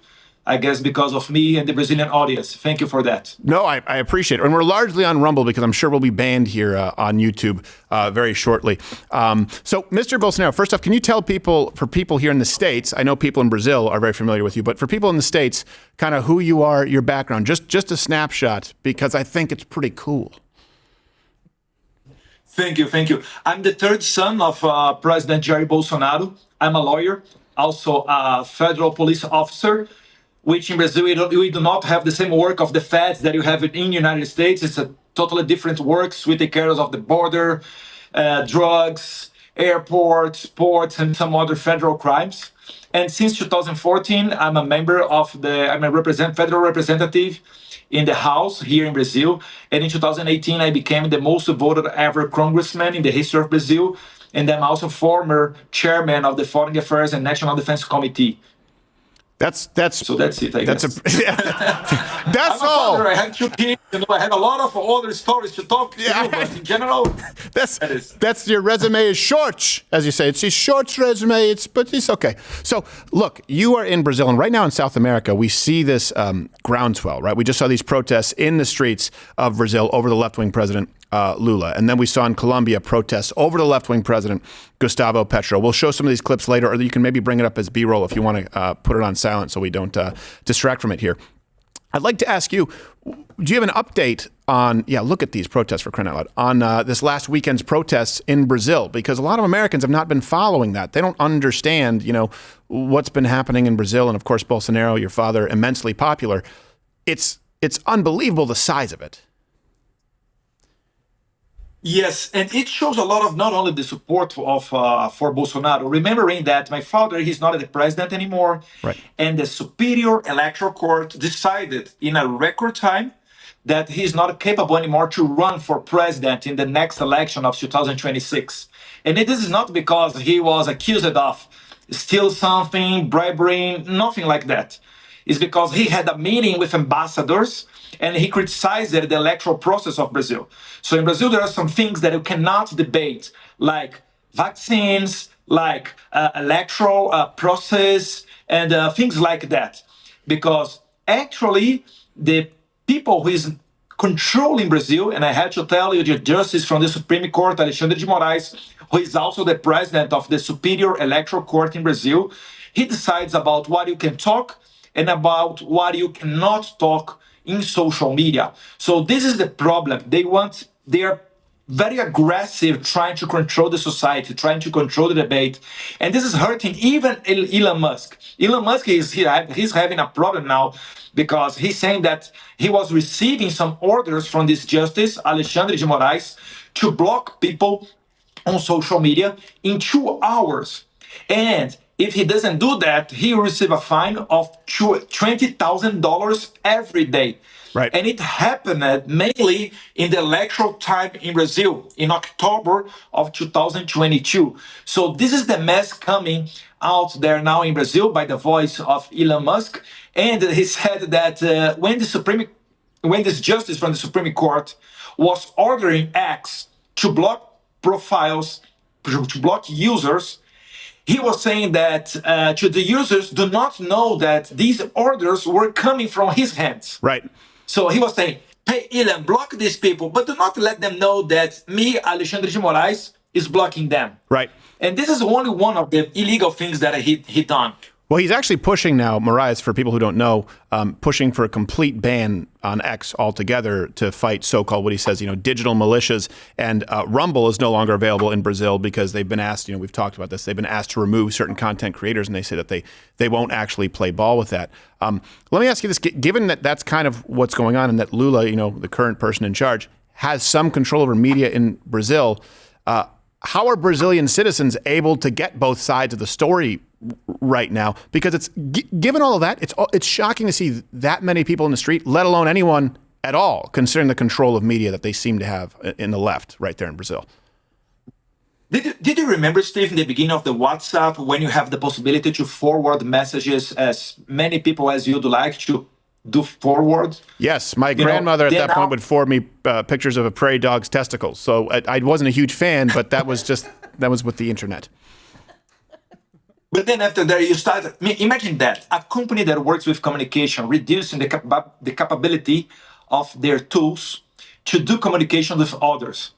S16: I guess because of me and the Brazilian audience. Thank you for that.
S4: No, I appreciate it. And we're largely on Rumble because I'm sure we'll be banned here on YouTube very shortly. So, Mr. Bolsonaro, first off, can you tell for people here in the States, I know people in Brazil are very familiar with you, but for people in the States, kind of who you are, your background, just a snapshot, because I think it's pretty cool.
S16: Thank you. I'm the third son of President Jair Bolsonaro. I'm a lawyer, also a federal police officer, which in Brazil, we do not have the same work of the feds that you have in the United States. It's a totally different works. We take care of the border, drugs, airports, ports, and some other federal crimes. And since 2014, I'm a member of federal representative in the House here in Brazil. And in 2018, I became the most voted ever congressman in the history of Brazil. And I'm also former chairman of the Foreign Affairs and National Defense Committee.
S4: That's
S16: so that's it. I guess.
S4: That's
S16: I'm a
S4: all.
S16: father. I have 2 kids. I have a lot of other stories to talk to you, but in general,
S4: that's your resume is short, as you say. It's a short resume. But it's okay. So look, you are in Brazil, and right now in South America, we see this groundswell. Right, we just saw these protests in the streets of Brazil over the left-wing president Lula, and then we saw in Colombia protests over the left-wing president Gustavo Petro. We'll show some of these clips later, or you can maybe bring it up as B-roll if you want to put it on silent so we don't distract from it here. I'd like to ask you, do you have an update on, look at these protests for crying out loud, on this last weekend's protests in Brazil? Because a lot of Americans have not been following that. They don't understand, what's been happening in Brazil. And of course, Bolsonaro, your father, immensely popular. It's unbelievable the size of it.
S16: Yes, and it shows a lot of not only the support of for Bolsonaro, remembering that my father, he's not the president anymore,
S4: right?
S16: And the Superior Electoral Court decided in a record time that he's not capable anymore to run for president in the next election of 2026. And this is not because he was accused of steal something, bribery, nothing like that. It's because he had a meeting with ambassadors and he criticized the electoral process of Brazil. So in Brazil, there are some things that you cannot debate, like vaccines, like electoral process, and things like that. Because actually, the people who is controlling Brazil, and I had to tell you the justice from the Supreme Court, Alexandre de Moraes, who is also the president of the Superior Electoral Court in Brazil, he decides about what you can talk and about what you cannot talk in social media. So this is the problem. They are very aggressive trying to control the society, trying to control the debate. And this is hurting even Elon Musk. Elon Musk he's having a problem now because he's saying that he was receiving some orders from this justice, Alexandre de Moraes, to block people on social media in 2 hours. And if he doesn't do that, he will receive a fine of $20,000 every day.
S4: Right.
S16: And it happened mainly in the electoral time in Brazil in October of 2022. So this is the mess coming out there now in Brazil by the voice of Elon Musk. And he said that when this justice from the Supreme Court was ordering X to block profiles, to block users, he was saying that to the users do not know that these orders were coming from his hands.
S4: Right.
S16: So he was saying, hey, Elon, block these people, but do not let them know that me, Alexandre de Moraes, is blocking them.
S4: Right.
S16: And this is only one of the illegal things that he done.
S4: Well, he's actually pushing now, Moraes, for people who don't know, pushing for a complete ban on X altogether to fight so-called, what he says, digital militias. And Rumble is no longer available in Brazil because they've been asked, we've talked about this, they've been asked to remove certain content creators, and they say that they won't actually play ball with that. Let me ask you this, given that that's kind of what's going on and that Lula, the current person in charge, has some control over media in Brazil, how are Brazilian citizens able to get both sides of the story right now? Because it's given all of that, it's shocking to see that many people in the street, let alone anyone at all, considering the control of media that they seem to have in the left right there in Brazil.
S16: Did you remember, Steve, in the beginning of the WhatsApp, when you have the possibility to forward messages as many people as you'd like to do forward?
S4: Yes, my grandmother at that point would forward me pictures of a prairie dog's testicles. So I wasn't a huge fan, but that was with the internet.
S16: But then after that, you start, imagine that, a company that works with communication, reducing the capability of their tools to do communication with others.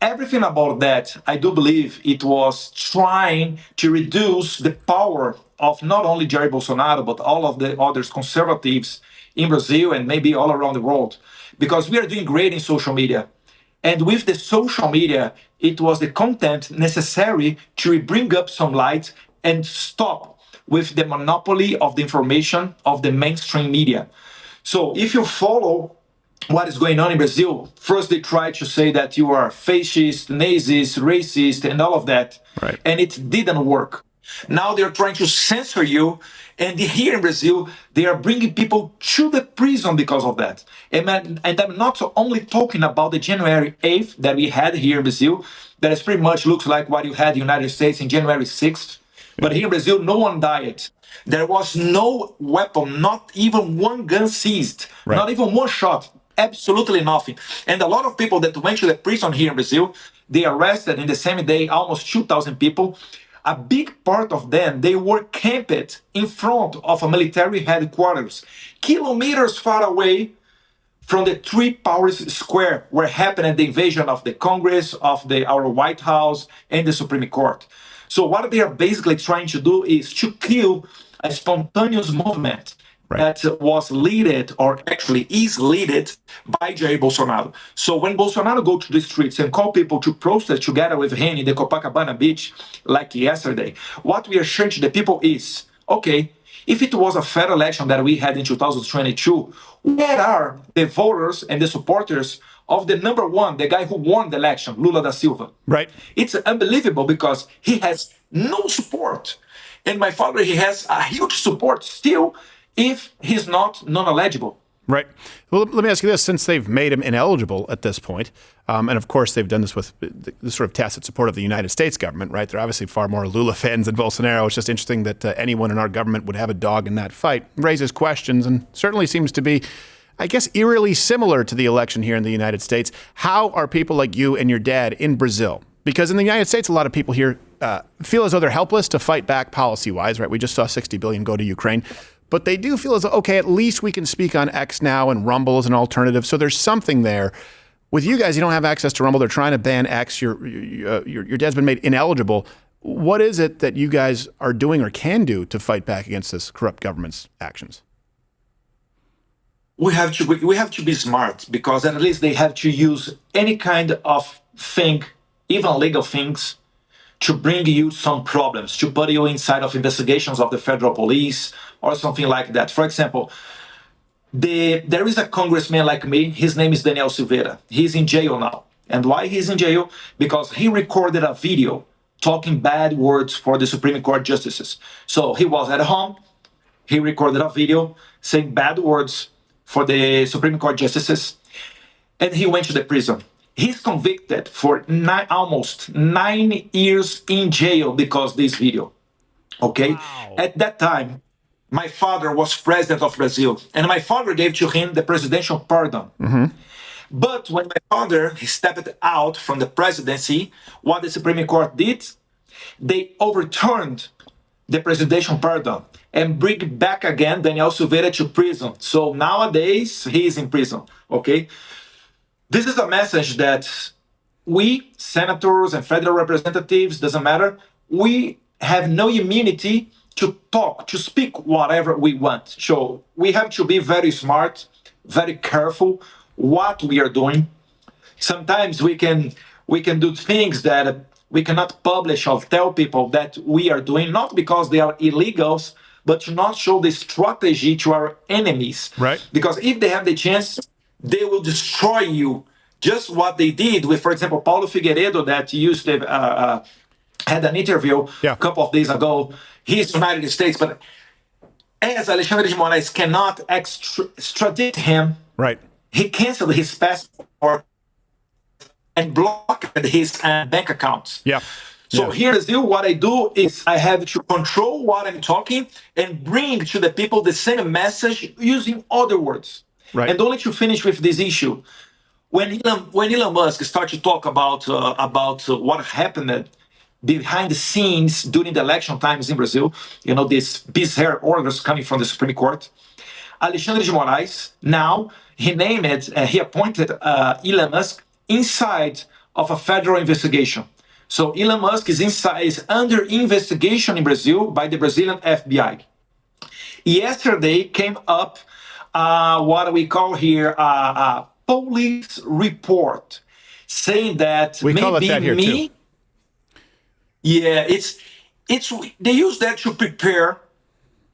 S16: Everything about that, I do believe it was trying to reduce the power of not only Jair Bolsonaro, but all of the other conservatives in Brazil and maybe all around the world. Because we are doing great in social media. And with the social media, it was the content necessary to bring up some light and stop with the monopoly of the information of the mainstream media. So if you follow what is going on in Brazil, first they try to say that you are fascist, Nazis, racist, and all of that.
S4: Right.
S16: And it didn't work. Now they're trying to censor you. And here in Brazil, they are bringing people to the prison because of that. And I'm not only talking about the January 8th that we had here in Brazil, that is pretty much looks like what you had in the United States in January 6th. But here in Brazil, no one died. There was no weapon, not even one gun seized, not even one shot, absolutely nothing. And a lot of people that went to the prison here in Brazil, they arrested in the same day almost 2,000 people. A big part of them, they were camped in front of a military headquarters, kilometers far away from the Three Powers Square, where happened the invasion of the Congress, of our White House, and the Supreme Court. So what they are basically trying to do is to kill a spontaneous movement that was led, or actually is led, by Jair Bolsonaro. So when Bolsonaro go to the streets and call people to protest together with him in the Copacabana beach, like yesterday, what we are showing to the people is, okay, if it was a fair election that we had in 2022, where are the voters and the supporters of the number one, the guy who won the election, Lula da Silva?
S4: Right.
S16: It's unbelievable because he has no support. And my father, he has a huge support still if he's not non-eligible.
S4: Right. Well, let me ask you this. Since they've made him ineligible at this point, and of course they've done this with the sort of tacit support of the United States government, right? They're obviously far more Lula fans than Bolsonaro. It's just interesting that anyone in our government would have a dog in that fight. Raises questions and certainly seems to be, I guess, eerily similar to the election here in the United States. How are people like you and your dad in Brazil? Because in the United States, a lot of people here feel as though they're helpless to fight back policy-wise, right? We just saw $60 billion go to Ukraine. But they do feel as though, okay, at least we can speak on X now and Rumble as an alternative. So there's something there. With you guys, you don't have access to Rumble. They're trying to ban X. Your dad's been made ineligible. What is it that you guys are doing or can do to fight back against this corrupt government's actions?
S16: We have to be smart, because at least they have to use any kind of thing, even legal things, to bring you some problems, to put you inside of investigations of the federal police or something like that. For example, there is a congressman like me. His name is Daniel Silveira. He's in jail now. And why he's in jail? Because he recorded a video talking bad words for the Supreme Court justices. So he was at home. He recorded a video saying bad words for the Supreme Court justices. And he went to the prison. He's convicted for almost 9 years in jail because of this video. Okay? Wow. At that time, my father was president of Brazil, and my father gave to him the presidential pardon. Mm-hmm. But when my father stepped out from the presidency, what the Supreme Court did, they overturned the presidential pardon and bring back again Daniel Silveira to prison. So nowadays, he is in prison. Okay? This is a message that we, senators and federal representatives, doesn't matter, we have no immunity to talk, to speak whatever we want. So we have to be very smart, very careful what we are doing. Sometimes we can do things that we cannot publish or tell people that we are doing, not because they are illegals, but to not show the strategy to our enemies.
S4: Right.
S16: Because if they have the chance, they will destroy you. Just what they did with, for example, Paulo Figueiredo, that used to had an interview a couple of days ago. He's United States, but as Alexandre de Moraes cannot extradite him,
S4: right?
S16: He canceled his passport and blocked his bank accounts.
S4: Yeah.
S16: So here in Brazil, what I do is I have to control what I'm talking and bring to the people the same message using other words.
S4: Right.
S16: And only to finish with this issue, when Elon Musk started to talk about what happened behind the scenes during the election times in Brazil, these bizarre orders coming from the Supreme Court, Alexandre de Moraes, now he appointed Elon Musk inside of a federal investigation. So Elon Musk is under investigation in Brazil by the Brazilian FBI. Yesterday came up what we call here a police report saying that
S4: we call it that here too.
S16: Yeah, they use that to prepare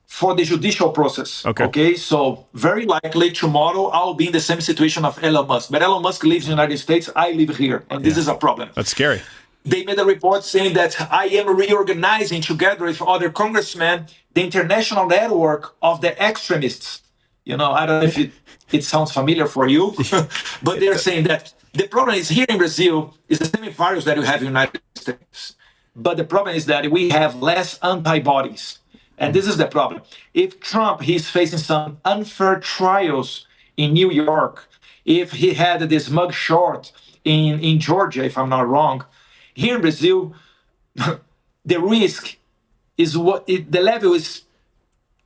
S16: for the judicial process. Okay. So very likely tomorrow I'll be in the same situation of Elon Musk. But Elon Musk lives in the United States, I live here, and this is a problem.
S4: That's scary.
S16: They made a report saying that I am reorganizing together with other congressmen the international network of the extremists. I don't know if it sounds familiar for you, but they're saying that the problem is here in Brazil is the same virus that you have in the United States. But the problem is that we have less antibodies. And this is the problem. If Trump, he's facing some unfair trials in New York, if he had this mugshot in Georgia, if I'm not wrong, here in Brazil, the risk is the level is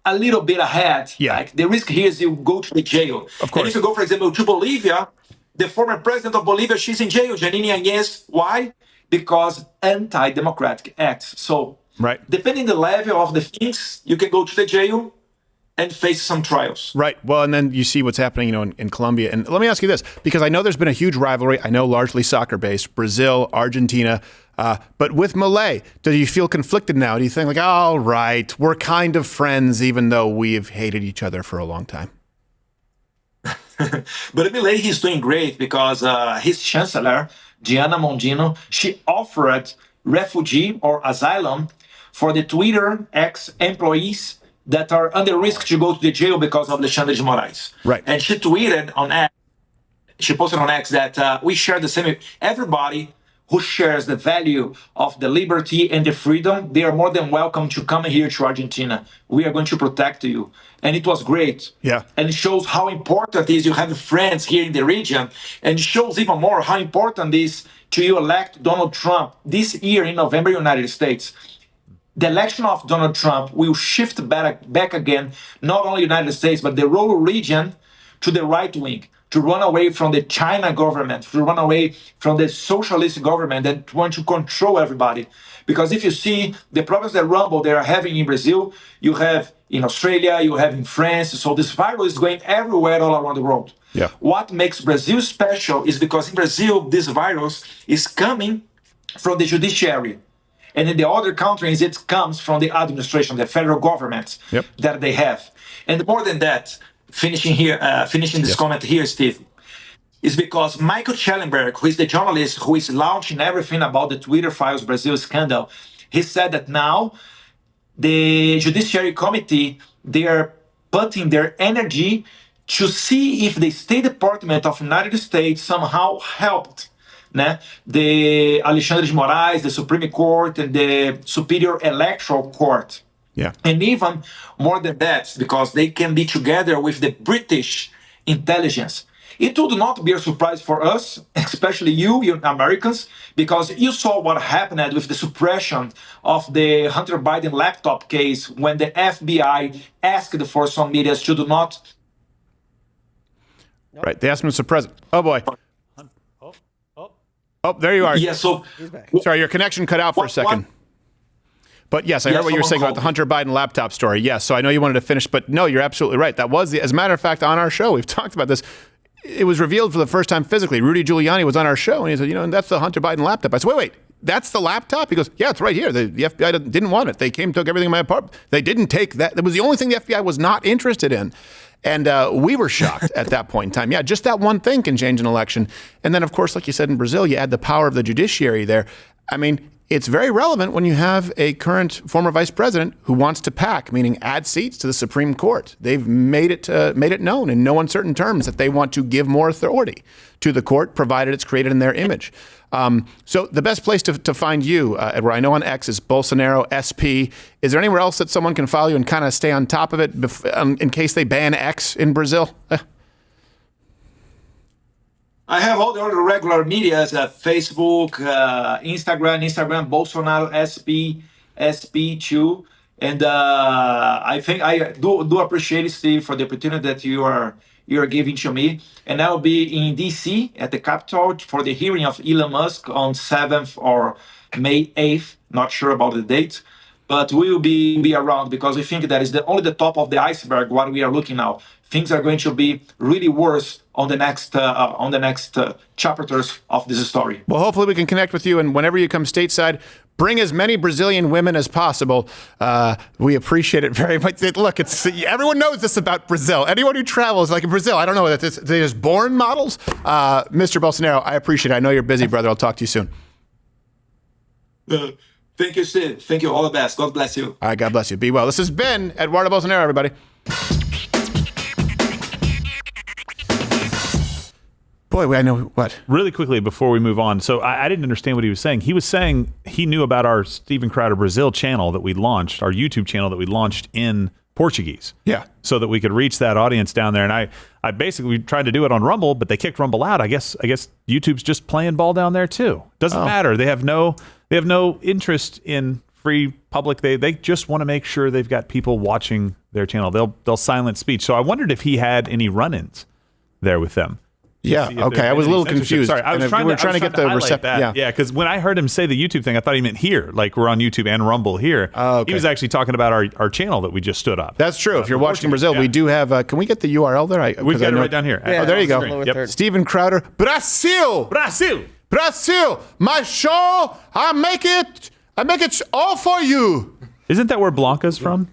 S16: a little bit ahead.
S4: Yeah.
S16: Like the risk here is you go to the jail.
S4: Of course.
S16: And if you go, for example, to Bolivia, the former president of Bolivia, she's in jail, Janine Áñez. Why? Because anti-democratic acts. So
S4: right.
S16: Depending the level of the things, you can go to the jail and face some trials.
S4: Right. Well, and then you see what's happening, in Colombia. And let me ask you this, because I know there's been a huge rivalry. I know largely soccer-based, Brazil, Argentina. But with Milei, do you feel conflicted now? Do you think all right, we're kind of friends, even though we've hated each other for a long time?
S16: But Milei, he's doing great because his chancellor, Diana Mondino, she offered refugee or asylum for the Twitter ex-employees that are under risk to go to the jail because of Alexandre de Moraes.
S4: Right.
S16: And she tweeted on X, she posted on X that we share the same, everybody who shares the value of the liberty and the freedom, they are more than welcome to come here to Argentina. We are going to protect you. And it was great.
S4: Yeah.
S16: And it shows how important it is you have friends here in the region. And it shows even more how important it is to you elect Donald Trump this year in November, United States. The election of Donald Trump will shift back again, not only United States, but the rural region to the right wing, to run away from the China government, to run away from the socialist government that want to control everybody. Because if you see the problems that Rumble they are having in Brazil, you have in Australia, you have in France. So this virus is going everywhere all around the world.
S4: Yeah.
S16: What makes Brazil special is because in Brazil, this virus is coming from the judiciary. And in the other countries, it comes from the administration, the federal government that they have. And more than that, finishing this comment here, Steve, is because Michael Schellenberg, who is the journalist who is launching everything about the Twitter Files Brazil scandal, he said that now the Judiciary Committee, they are putting their energy to see if the State Department of the United States somehow helped the Alexandre de Moraes, the Supreme Court, and the Superior Electoral Court.
S4: Yeah.
S16: And even more than that, because they can be together with the British intelligence. It would not be a surprise for us, especially you Americans, because you saw what happened with the suppression of the Hunter Biden laptop case when the FBI asked for some media to do not.
S4: Right. They asked him to suppress it. Oh, boy. Oh, there you are.
S16: Yeah, so.
S4: Sorry, your connection cut out for a second. But yes, I heard what you were saying about the Hunter Biden laptop story. Yes, so I know you wanted to finish, but no, you're absolutely right. That was as a matter of fact, on our show, we've talked about this. It was revealed for the first time physically. Rudy Giuliani was on our show, and he said, and that's the Hunter Biden laptop. I said, wait, that's the laptop? He goes, yeah, it's right here. The FBI didn't want it. They took everything in my apartment. They didn't take that. It was the only thing the FBI was not interested in. And we were shocked at that point in time. Yeah, just that one thing can change an election. And then, of course, like you said, in Brazil, you add the power of the judiciary there. I mean, it's very relevant when you have a current former vice president who wants to pack, meaning add seats to the Supreme Court. They've made it known in no uncertain terms that they want to give more authority to the court, provided it's created in their image. So the best place to find you, Edward, I know on X is Bolsonaro SP. Is there anywhere else that someone can follow you and kind of stay on top of it in case they ban X in Brazil?
S16: I have all the other regular medias, Facebook, Instagram, Bolsonaro SP2. And I think I do appreciate it, Steve, for the opportunity that you are giving to me. And I will be in DC at the Capitol for the hearing of Elon Musk on 7th or May 8th. Not sure about the date, but we will be around because we think that is only the top of the iceberg. What we are looking now, things are going to be really worse on the next chapters of this story.
S4: Well, hopefully we can connect with you, and whenever you come stateside, bring as many Brazilian women as possible. We appreciate it very much. Look, everyone knows this about Brazil. Anyone who travels, like in Brazil, I don't know, they're just born models. Mr. Bolsonaro, I appreciate it. I know you're busy, brother. I'll talk to you soon.
S16: Thank you, Steve. Thank you. All the best. God bless you.
S4: All right, God bless you. Be well. This has been Eduardo Bolsonaro, everybody. Boy, I know what.
S5: Really quickly before we move on. So I didn't understand what he was saying. He was saying he knew about our Steven Crowder Brazil channel that we launched, our YouTube channel that we launched in Portuguese.
S4: Yeah.
S5: So that we could reach that audience down there. And I basically tried to do it on Rumble, but they kicked Rumble out. I guess YouTube's just playing ball down there too. Doesn't matter. They have no interest in free public. They just want to make sure they've got people watching their channel. They'll silent speech. So I wondered if he had any run-ins there with them.
S4: Yeah. Okay. I was a little confused.
S5: Sorry, I was trying to
S4: get the reception.
S5: Yeah. Because when I heard him say the YouTube thing, I thought he meant here, like we're on YouTube and Rumble here.
S4: Okay.
S5: He was actually talking about our channel that we just stood up.
S4: That's true. If you're watching Brazil, we do have. Can we get the URL there?
S5: We've got it right down here.
S4: Oh, there you go.
S5: Yep.
S4: Steven Crowder, Brazil. My show. I make it all for you.
S5: Isn't that where Blanca's from?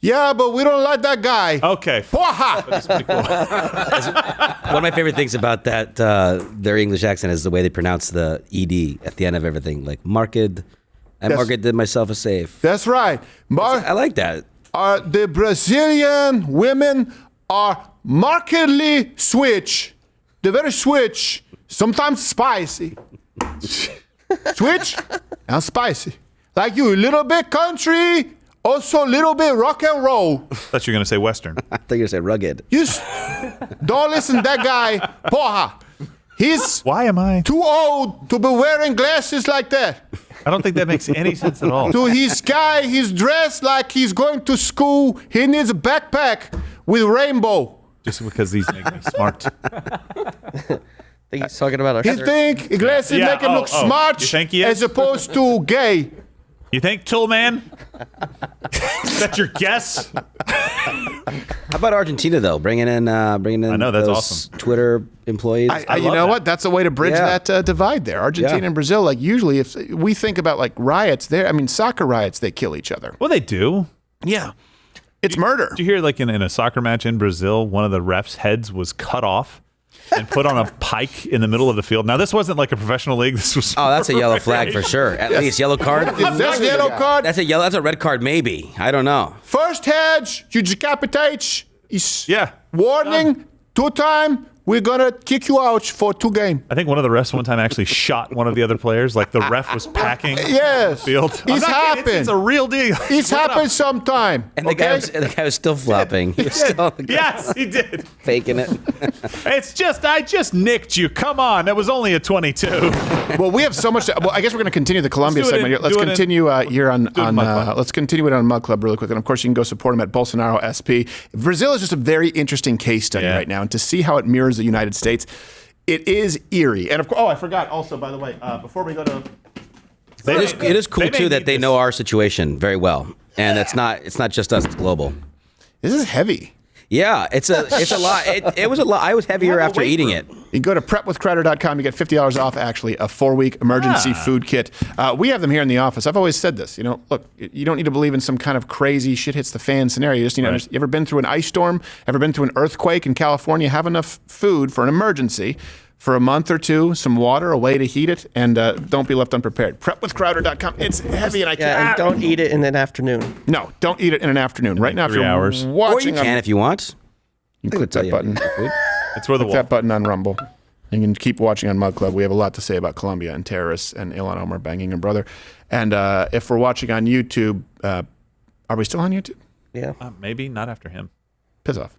S4: Yeah, but we don't like that guy.
S5: Okay.
S4: Porra!
S6: One of my favorite things about that, their English accent is the way they pronounce the ED at the end of everything. Like, marked, I marketed myself a safe.
S4: That's right.
S6: I like that.
S4: The Brazilian women are markedly switch. They're very switch. Sometimes spicy. Switch and spicy. Like you, a little bit country, also a little bit rock and roll.
S5: I thought you were going to say Western.
S6: I thought you were going to say rugged.
S4: Don't listen to that guy. Porra.
S5: Why am I
S4: too old to be wearing glasses like that?
S5: I don't think that makes any sense at all.
S4: To his guy, he's dressed like he's going to school. He needs a backpack with rainbow.
S5: Just because these make me smart.
S2: I think he's talking about our
S4: He think glasses make him look smart
S5: you think he is?
S4: as opposed to gay.
S5: You think, Toolman? Is that your guess?
S6: How about Argentina though? Bringing in I know
S5: that's
S6: those
S5: awesome.
S6: Twitter employees.
S4: You know what? That's a way to bridge that divide there. Argentina and Brazil, like usually if we think about like riots there, I mean soccer riots, they kill each other.
S5: Well, they do.
S4: Yeah. It's murder.
S5: Did you hear like in a soccer match in Brazil, one of the refs' heads was cut off and put on a pike in the middle of the field? Now, this wasn't like a professional league. This was
S6: that's a yellow flag for sure. At least yellow card.
S4: Is that a yellow card?
S6: That's a red card, maybe. I don't know.
S4: First head, you decapitate. Warning, 2 time. We're gonna kick you out for 2 games.
S5: I think one of the refs one time actually shot one of the other players. Like the ref was packing the field.
S4: It's happened.
S5: It's a real deal.
S4: It's happened sometime.
S6: And the guy was still flopping. He was still
S5: yes, he did.
S6: Faking it.
S5: I just nicked you. Come on. That was only a 22.
S4: Well, we have so much. Well, I guess we're going to continue the Columbia segment here. Let's continue here on let's continue it on Mug Club really quick. And of course, you can go support him at Bolsonaro SP. Brazil is just a very interesting case study right now, and to see how it mirrors the United States, it is eerie. And of course, I forgot also, by the way, before we go to,
S6: it is cool too that they know our situation very well, and it's not just us; it's global.
S4: This is heavy.
S6: Yeah, it's a lot. It was a lot. I was heavier after eating it.
S4: You go to prepwithcrowder.com. You get $50 off, actually, a 4-week emergency food kit. We have them here in the office. I've always said this. Look, you don't need to believe in some kind of crazy shit hits the fan scenario. You just need to understand. You ever been through an ice storm? Ever been through an earthquake in California? Have enough food for an emergency for a month or two, some water, a way to heat it, and don't be left unprepared. Prepwithcrowder.com. It's heavy, and I can't.
S2: And don't eat it in an afternoon.
S4: No, don't eat it in an afternoon. Right now,
S5: 3 hours.
S6: Or you can if you want.
S4: You can click that button.
S5: It's where the
S4: click that button on Rumble. You can keep watching on Mug Club. We have a lot to say about Colombia and terrorists and Ilhan Omar banging her brother. And if we're watching on YouTube, are we still on YouTube?
S2: Yeah.
S5: Maybe not after him.
S4: Piss off.